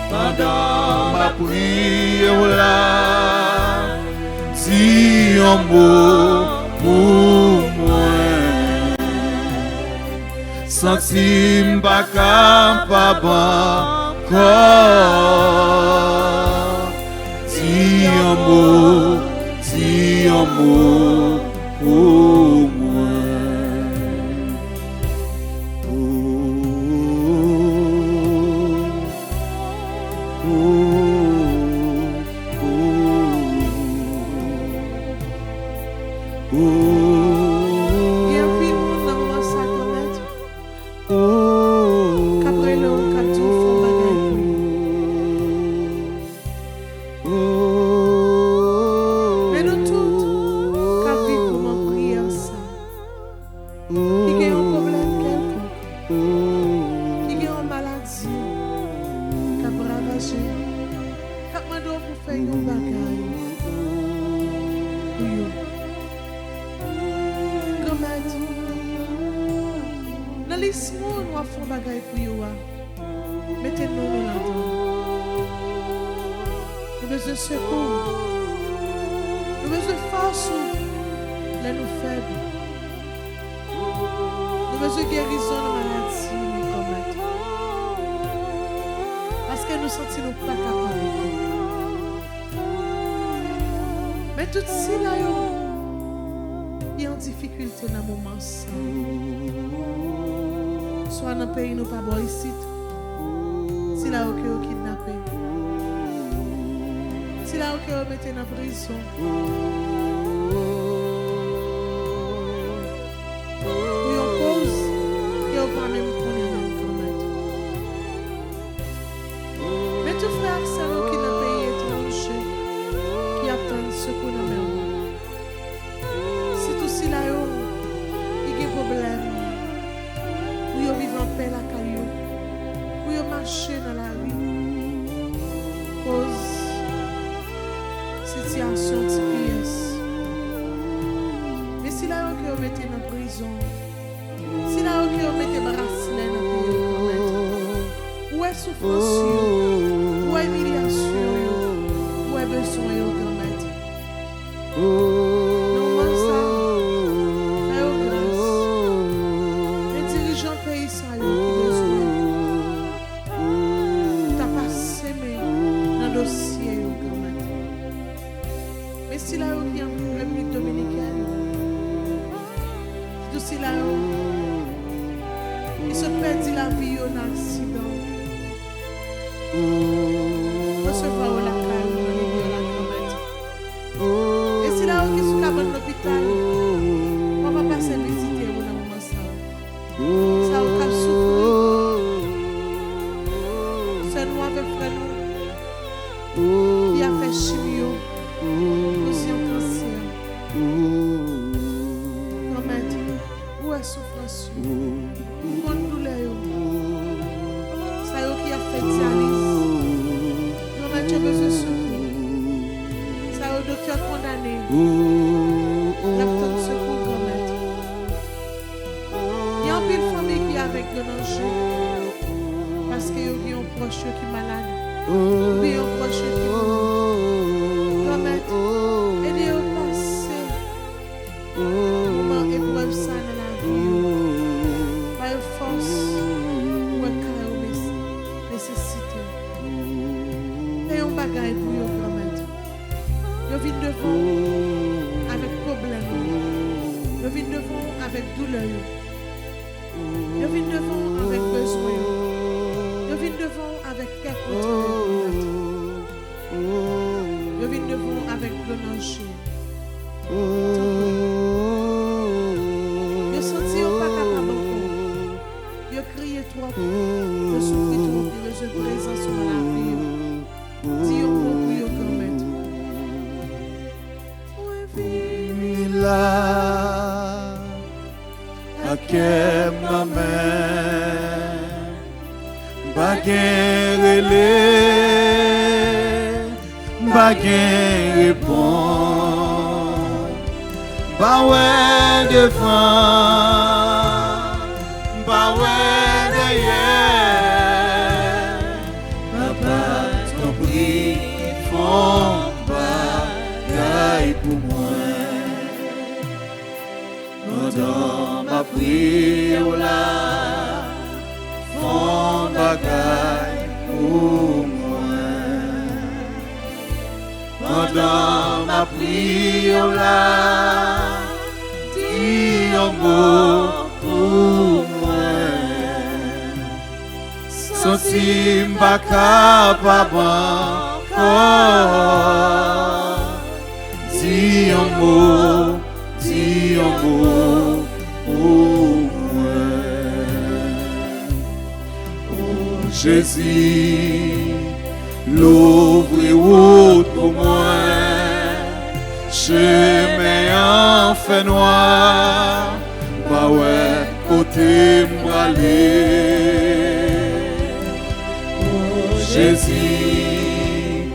Pendant ma prière là, dis un mot pour moi. Senti m'baka pas bon corps. Dis un mot pour moi. Soit dans le pays, nous pas boire ici. Si là, ok, vous kidnappé. Si là, ok, vous mettez dans la prison. Pour une cause, et vous pas même connaître quand même. Mais tout frère, c'est là qui dans le pays étranger, qui attend ce qu'on a même. situation TPS. Mais si là que vous mettez dans prison, si là que vous mettez bracelet dans le pays, où est souffrance, où est humiliation, où est besoin, grand maître. Non, moi ça, fais grâce. Les dirigeants pays ça, qui besoin. T'as pas semé dans le dossier, grand maître. Mais si là qui est en République dominicaine, tout si là il se perdit la vie en accident. Recevoir la calme dans les lieux la grand-mère. Et si là qui est sous la bonne hôpital, on va passer visiter ou dans le moment ça. Ça au cap souffrir. C'est nous avec frère nous qui a fait chimio, aussi en cancer. Grand-mère, où est souffrance? Où est douleur? Ça qui a fait dialyse. Grand-mère, tu as besoin de secours. Ça au docteur condamné. Il y a besoin de secours, grand-mère. Il y a une pile famille qui est avec le danger. Parce qu'il y a un proche qui est malade. Ou bien un proche qui est mort. Grand-mère, aidez-vous à passer. Moment épreuve ça dans la vie. Par force, ou un cas nécessité. Et un bagage pour vous, grand-mère. Vous venez devant avec problème. Vous venez devant avec douleur. Vous venez devant avec besoin. Vous venez devant avec quelque chose. Vous venez devant avec le danger. Vous sentez pas capable encore. Vous criez trop. Vous souffrez trop. Vous êtes présent sur la vie. Dis au pour vous, grand-mère. Là, à quel moment, baguette relais, baguette répond, baoué devant, baoué derrière, papa t'en prie, font bagaille pour moi. Dans ma prière là, font bagaille pour moi. Dans ma prière là, dis un mot pour moi. Senti m'pas capable encore. Dis un mot. Dis un mot pour moi. Oh Jésus, l'ouvre route pour moi. Chemin en fait noir, bah ouais, côté m'aller. Oh Jésus,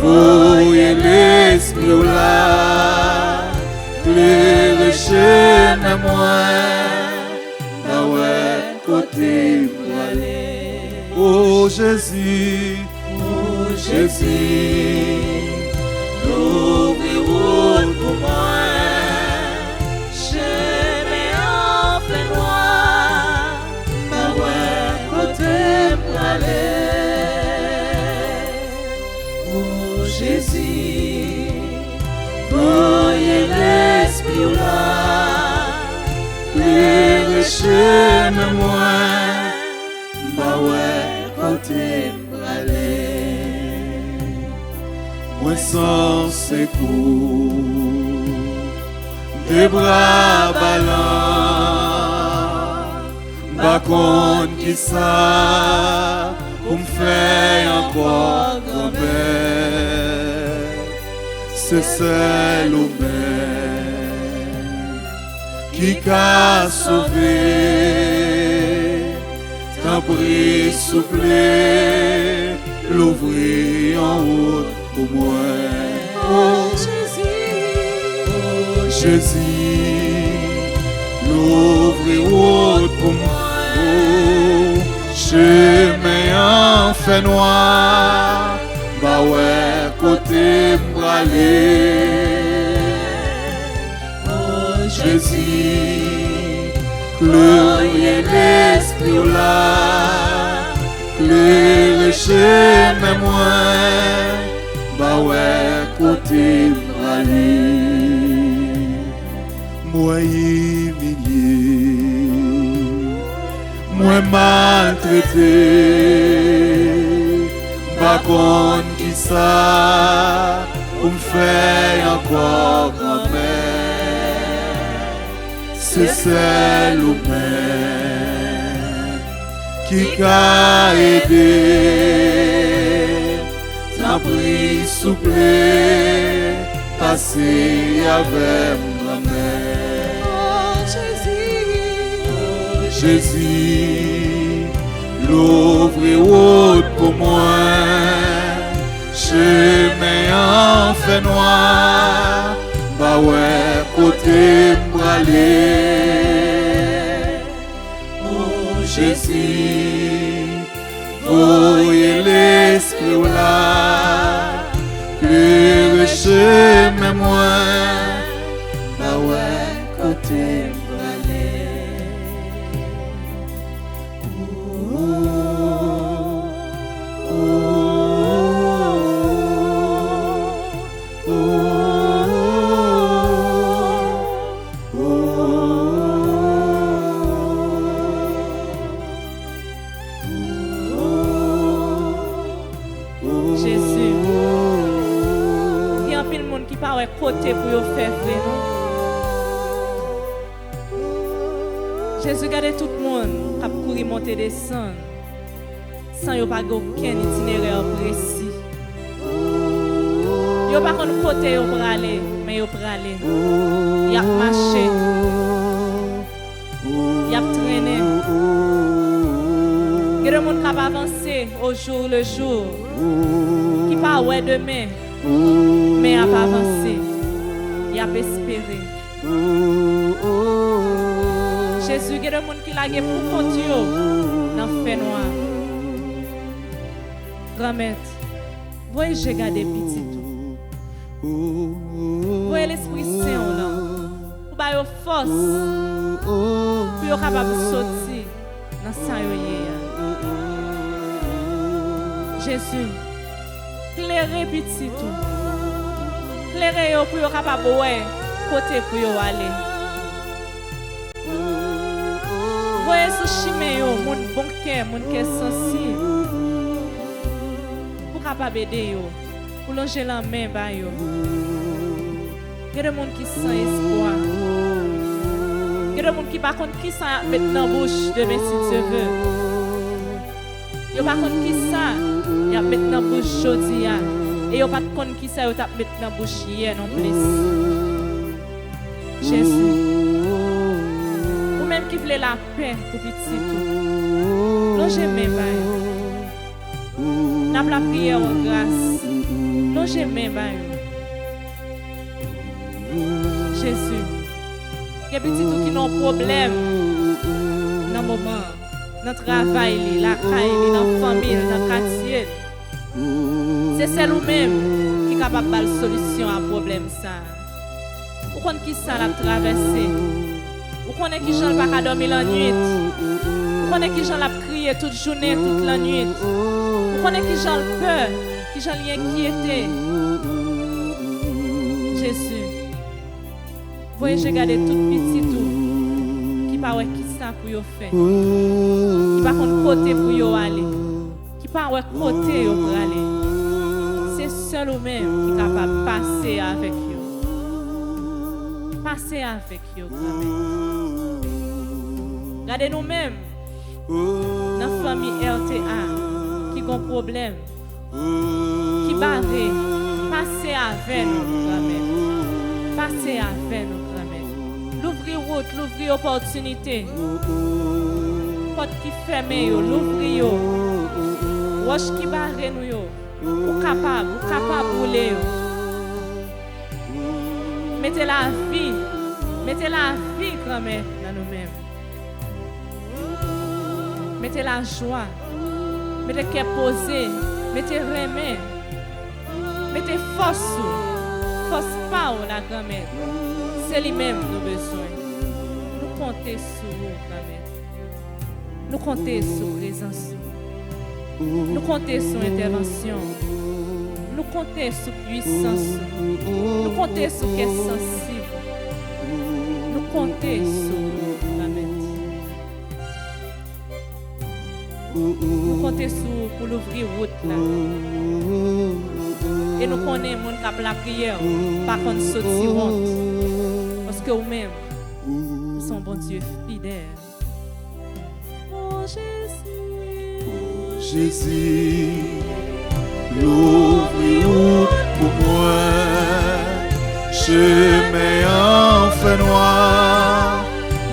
voyez l'esprit là. Le chemin moi, bah ouais, côté pour aller. Oh Jésus, l'ouvre route pour moi. Chemin en plein noir, bah ouais, côté pour aller. Oh Jésus, voyez l'esprit là, le chemin moi, bah ouais, côté pour aller. Moi sans secours, des bras ballants, bah contre qui ça, pour me faire encore grand-mère. C'est celle ou même qui qu'a sauvé. T'en prie, soufflez, l'ouvrir en route pour moi. Oh Jésus, l'ouvrir route pour moi. Chemin en fait noir, bah ouais, côté m'braler. Oh Jésus, glorieux l'esprit là, le chemin moi, bah ouais, côté m'braler. Moi humilié, moi maltraité, pas qu'on qui ça, pour me faire encore grand-mère. C'est celle ou même qui t'a aidé, t'a pris souple, passé avec grand-mère. Oh Jésus, Jésus, l'ouvrir route pour moi, chemin en fait noir, bah ouais, côté m'braler. Oh Jésus, voyez l'esprit là, le chemin moi, bah ouais, côté côté pour vous faire vraiment. Jésus regardez tout le monde qui a couru monter descendre sans y pas aucun itinéraire précis. Yo pas qu'on côté yo pour aller, mais yo pour aller. Y a marché. Y a traîné. Il y a des gens qui avancer au jour le jour qui pas ouais demain. Mais il a pas avancé, il a espéré. Jésus, il y a des gens qui l'a pour continuer dans le fait noir. Grand-mère, voyez, j'ai gardé petit tout. Voyez l'Esprit Saint là, pour avoir force, pour être capable de sortir dans ça. Jésus, clairez petit tout. Clairez yo pour yo capable ouais côté pour yo aller. Voyez ce chemin yo mon bon cœur, mon cœur sensible. Pour capable aider yo, pour longer la main ba yo. Il y a des gens qui sans espoir. Il y a des gens qui pas contre qui ça mettre dans bouche demain si Dieu veut. Il y a pas contre qui ça y a mettre dans bouche jodi a. Et il n'y a pas de con qui ça t'a mettre dans la bouche hier non plus. Jésus. Ou même qui voulait la paix pour petit tout. Non, j'aime pas. N'a pas la prière en grâce. Non, j'aime pas. Jésus. Il y a petit tout qui ont problème dans le moment. Dans le travail, la caille, dans la famille, dans le quartier. C'est celle ou même qui est capable de faire une solution à un problème. Vous connaissez qui ça l'a traversé. Vous connaissez qui j'en pas dormir la nuit. Vous connaissez qui j'en l'a crié toute journée, toute la nuit. Vous connaissez qui j'en peur, qui j'en inquiété. Jésus. Voyez, j'ai gardé tout petit tout. Qui pas qui ça pour yo faire. Qui pas contre côté pour yo aller. Qui pas côté yo pour aller. Seul ou même qui est capable de passer avec eux. Passer avec eux. Regardez nous-mêmes dans la famille RTA qui ont un problème, qui barrent. Passez avec nous, grand-mère. Passez avec nous, grand-mère. L'ouvrir route, l'ouvrir opportunité. Porte qui ferme, l'ouvrir. Roche qui barre nous. Ou capable de rouler. Mettez la vie. Mettez la vie, grand-mère, dans nous-mêmes. Mettez la joie. Mettez cœur posé. Mettez remède. Mettez force. Force pas la grand-mère. C'est lui-même nos besoins. Nous comptons sur vous, grand-mère. Nous comptons sur présence. Nous comptons sur intervention. Nous comptons sur puissance. Nous comptons sur qu'elle sensible. Nous comptons sur grand-mère. Nous comptons sur pour l'ouvrir route là. Et nous connaissons mon cap la prière, par contre sorti honte. Parce que vous-même, nous sommes bon Dieu fidèle. Oh Jésus, Jésus, l'ouvre pour moi, chemin enfin noir,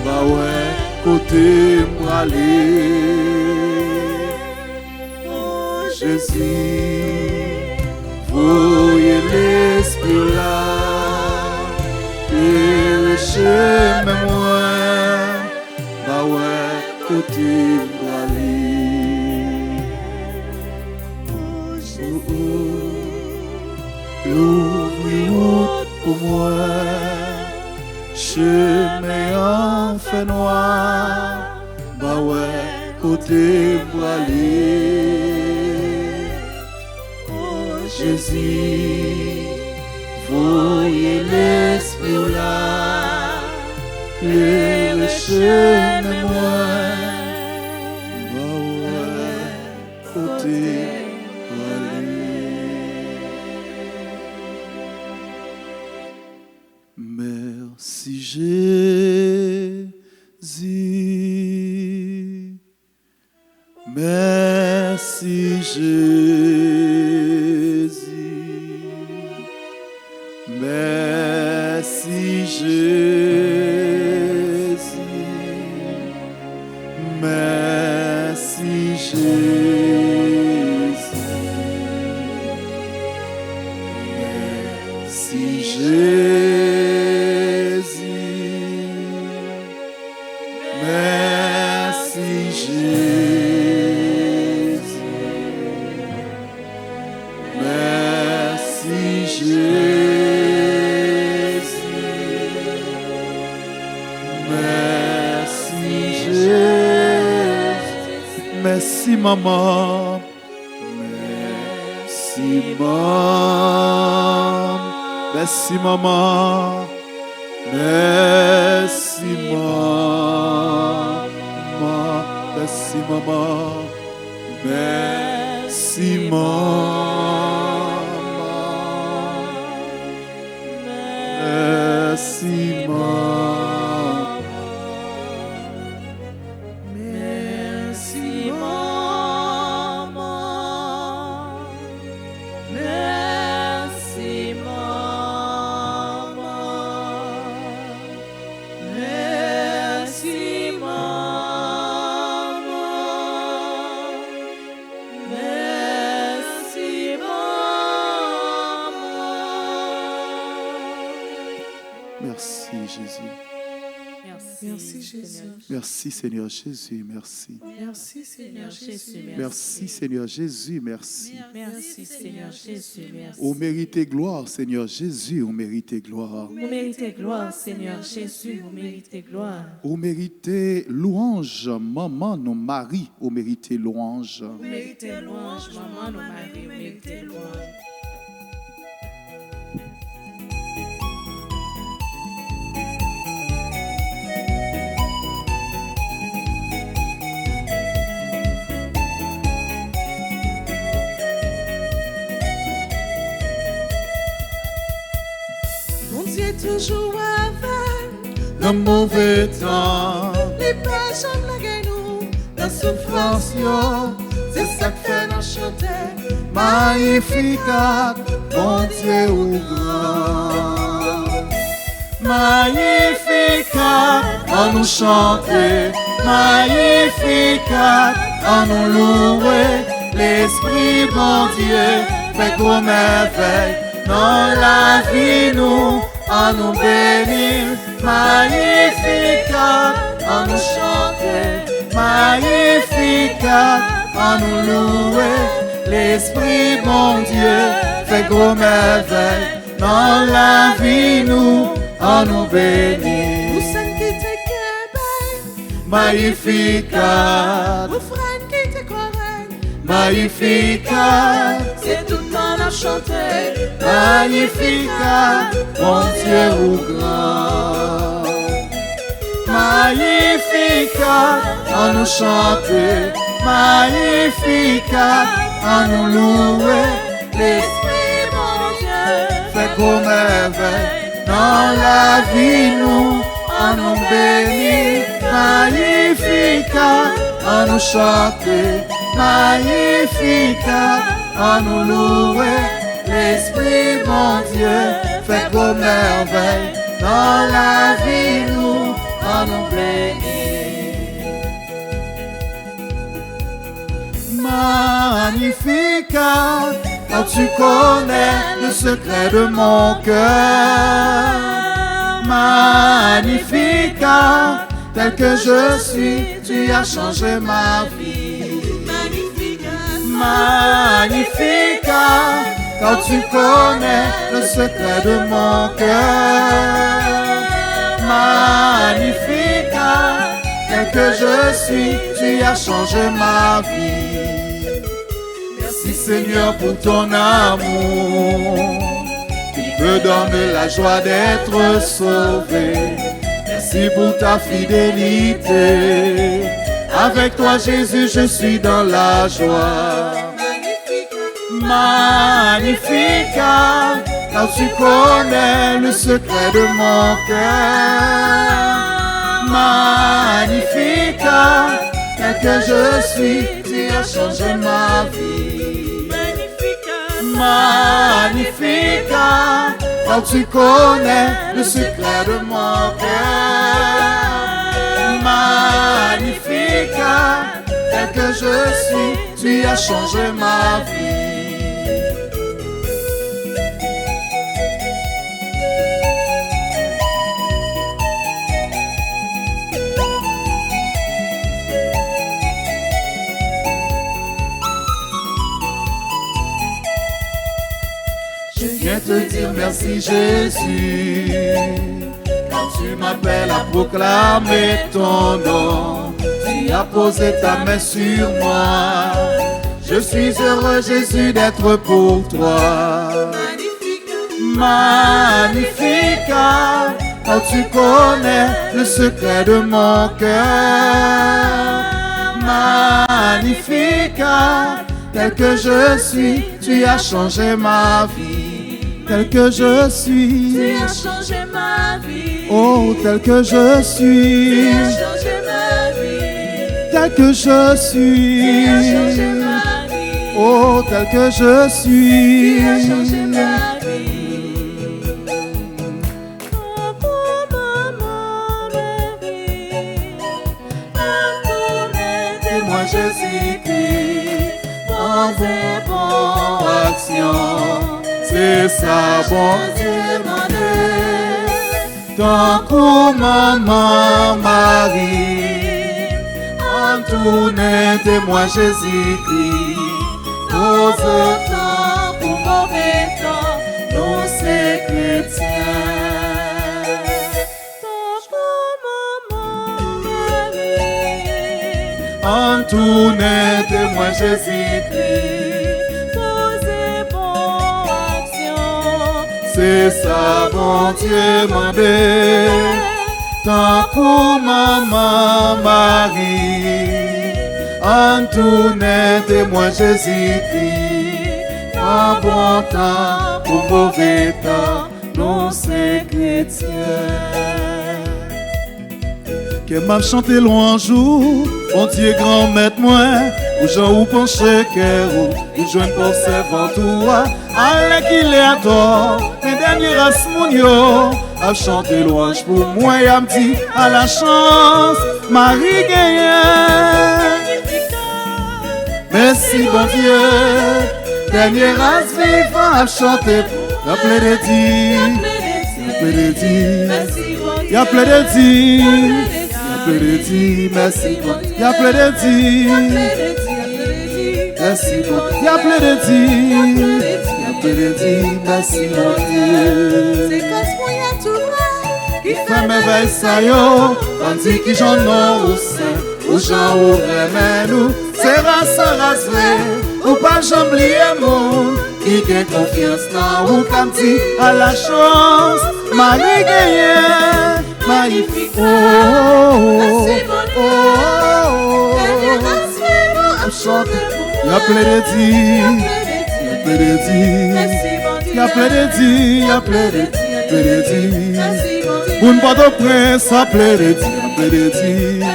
bah ouais, côté moi aller. Oh Jésus, voyez l'esprit là, et le chemin moi, bah ouais, côté moi aller. L'ouvre pour moi, chemin enfin noir, bah ouais, côté moi aller. Oh Jésus, voyez l'esprit là, et le chemin moi, bah ouais, côté moi aller. Merci Jésus, merci Jésus, merci Jésus, merci Jésus, merci Jésus. Merci Jésus, merci Jésus, merci Jésus, merci maman, merci maman, merci maman, merci maman, merci maman, merci maman, merci maman, merci maman, merci maman, merci Merci Jésus. Merci Jésus. Merci Seigneur Jésus, merci. Merci Seigneur Jésus. Merci Seigneur Jésus, merci. Merci Seigneur Jésus, merci. Vous méritez gloire Seigneur Jésus, vous méritez gloire. Vous méritez gloire Seigneur Jésus, vous méritez gloire. Vous méritez louange, maman, nos maris, vous méritez louange. Vous méritez louange, maman, nos maris, vous méritez louange. Toujours avec le mauvais temps, les personnes qui nous la souffrance, c'est ça que fait nous chanter. Magnificat, bon Dieu ou grand. Magnificat, en nous chanter. Magnificat, en nous louer. L'Esprit bon Dieu fait gros merveille dans la vie nous. à nous bénir, Magnificat, à nous chanter, Magnificat, à nous louer. L'Esprit, mon Dieu, fait gros merveilles dans la vie, nous, à nous bénir. Magnificat, Magnificat, c'est tout le monde à chanter. Magnificat, mon Dieu ou grand. Magnificat, à nous chanter, Magnificat, à nous louer. L'Esprit, mon Dieu, fait gros merveilles dans la vie, nous, à nous bénir. Magnificat, à nous chanter, Magnificat, à nous louer. L'Esprit, mon Dieu, fait gros merveilles dans la vie, nous, à nous bénir. Magnificat, car tu connais le secret de mon cœur. Magnificat, tel que je suis, tu as changé ma vie. Magnificat, car tu connais le secret de mon cœur. Magnificat, tel que je suis, tu as changé ma vie. Merci Seigneur pour ton amour, qui me donne la joie d'être sauvé. Merci pour ta fidélité. Avec toi Jésus, je suis dans la joie. Magnificat, car tu connais le secret de mon cœur. Magnificat, tel que je suis, tu as changé ma vie. Magnificat, car tu connais le secret de mon cœur. Magnificat, tel que je suis, tu as changé ma vie. Je viens te dire merci Jésus, quand tu m'appelles à proclamer ton nom. Tu as posé ta main sur moi. Je suis heureux Jésus d'être pour toi. Magnificat, quand tu connais le secret de mon cœur. Magnificat, tel que je suis, tu as changé ma vie. Tel que je suis, tu as changé ma vie. Oh, tel que je suis, tu as changé ma vie. Tel que je suis, tu as changé ma vie. Oh, tel que je suis, tu as changé ma vie. Moi Jésus-Christ, dans tes bonnes actions, c'est ça bon Dieu demandé. Tant que maman Marie, entourné de moi Jésus-Christ, nos temps pour mauvais temps, nous c'est chrétiens. Entourné de moi Jésus-Christ, Posez bonnes actions, c'est ça bon Dieu mandé. Tant que maman Marie, entourné de moi Jésus-Christ, en bon temps pour mauvais temps, nous c'est chrétiens. Que m'a chanté louange, bon Dieu grand maître moi, ou Jean ou penché cœur, ou joint pour servant toi, allez qu'il est à tort, mes derniers races mounio, a chanté louange pour moi et a dit à la chance, Marie gagne. Merci bon Dieu, dernier race vivant a chanté pour rappeler de dire, plein de dire. Merci, bon Dieu. Y a plein de dire. Y a plein de dire. Merci, bon Dieu. Y a plein de dire. Merci, bon Dieu. Y a plein de dire. Y a plein de dire. Merci, bon Dieu. C'est parce qu'on y a tout vrai. Qui Fais merveille ça yo, tandis que j'en ai au sein, ou j'en ouvre nous, c'est race rasé, ou pas j'oublier mon, qui gagne confiance dans ou comme dit à la chance, Marie gagne, magnifique, oh, oh, oh, oh, oh, chante, y a plein de dire, y a plein de dire, y a plein de dire, y a plein de dire. Moun Port-au-Prince a plein de dire,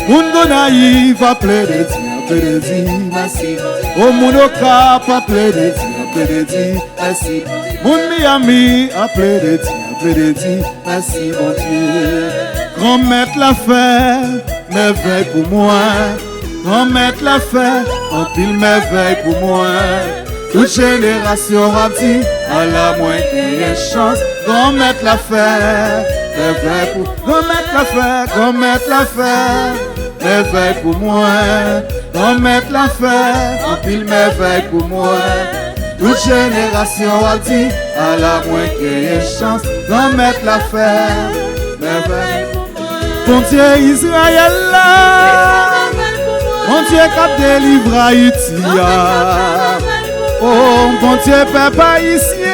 Moun Gonaïve a plein de dire, Oh moun Okap a plein de dire, merci. Moun Miami a plein de dire, merci mon Dieu. Grand maître l'a fait, merveille pour moi. Grand maître l'a fait, en pile merveille pour moi. Toute génération a dit, à la moindre chance, grand maître l'a fait, merveille pour grand maître l'a fait, grand maître l'a fait, merveille pour moi. Grand maître l'a fait, en pile merveille pour moi. Toute génération a dit, à la moindre chance, grand maître l'a fait, merveille pour moi. Bon Dieu Israël là, bon Dieu qui délivre Haïti. Oh, bon Dieu, papa ici,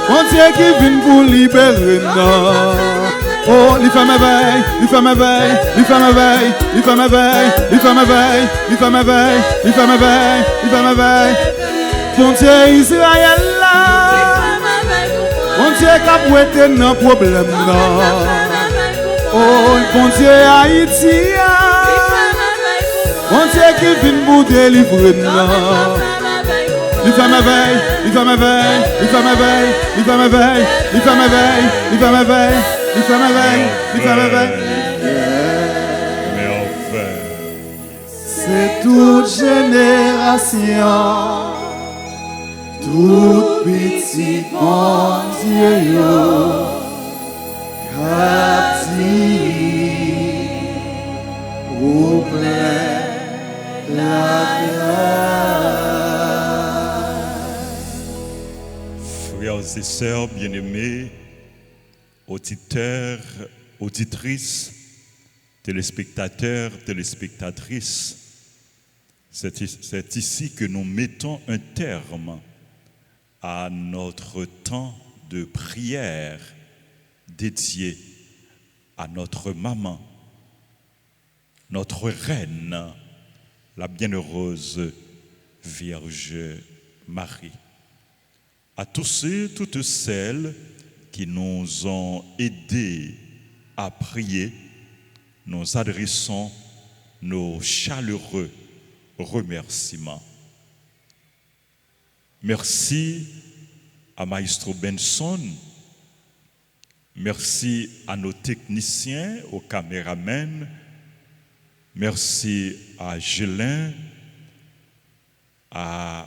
bon Dieu qui vient pour libérer nous. Oh, il fait merveille, il fait merveille, il fait merveille, il fait merveille, il fait merveille, il fait merveille, il fait merveille, il fait merveille. Bon Dieu Israël là, bon Dieu qui a prêté nos problèmes là. Oh, bon Dieu Haïti. Bon Dieu qui vient pour délivrer nous. Il fait merveille, il fait merveille, il fait merveille, il fait merveille, il fait merveille, il fait merveille, il fait merveille, il fait merveille. C'est toute génération, tout petit bon Dieu, au plein la grâce. Frères et sœurs bien-aimés, auditeurs, auditrices, téléspectateurs, téléspectatrices, c'est ici que nous mettons un terme à notre temps de prière dédié à notre maman, notre reine, la bienheureuse Vierge Marie. À tous ceux, toutes celles qui nous ont aidés à prier, nous adressons nos chaleureux remerciements. Merci à Maestro Benson, merci à nos techniciens, aux caméramens, merci à Gélin, à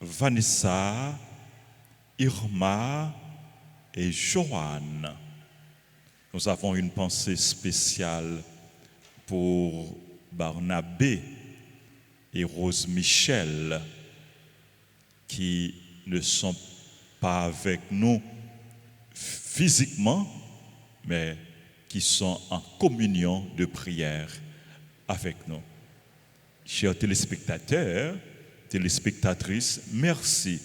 Vanessa, Irma et Joanne. Nous avons une pensée spéciale pour Barnabé et Rose Michel qui ne sont pas avec nous physiquement, mais qui sont en communion de prière avec nous. Chers téléspectateurs, téléspectatrices, merci.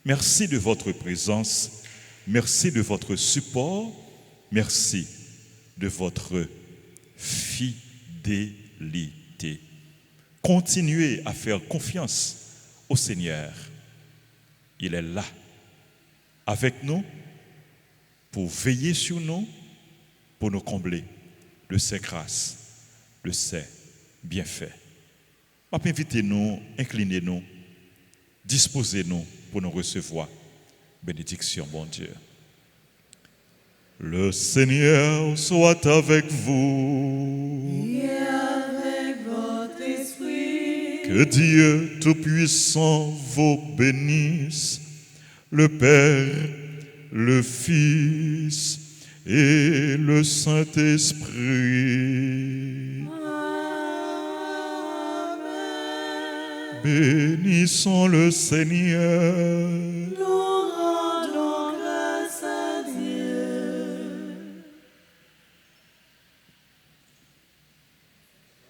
Merci de votre présence, merci de votre support, merci de votre fidélité. Continuez à faire confiance au Seigneur. Il est là, avec nous, pour veiller sur nous, pour nous combler de ses grâces, de ses bienfaits. Invitez-nous, inclinez-nous, disposez-nous pour nous recevoir. Bénédiction, bon Dieu. Le Seigneur soit avec vous. Et avec votre esprit. Que Dieu Tout-Puissant vous bénisse, le Père le Fils et le Saint-Esprit. Amen. Bénissons le Seigneur. Nous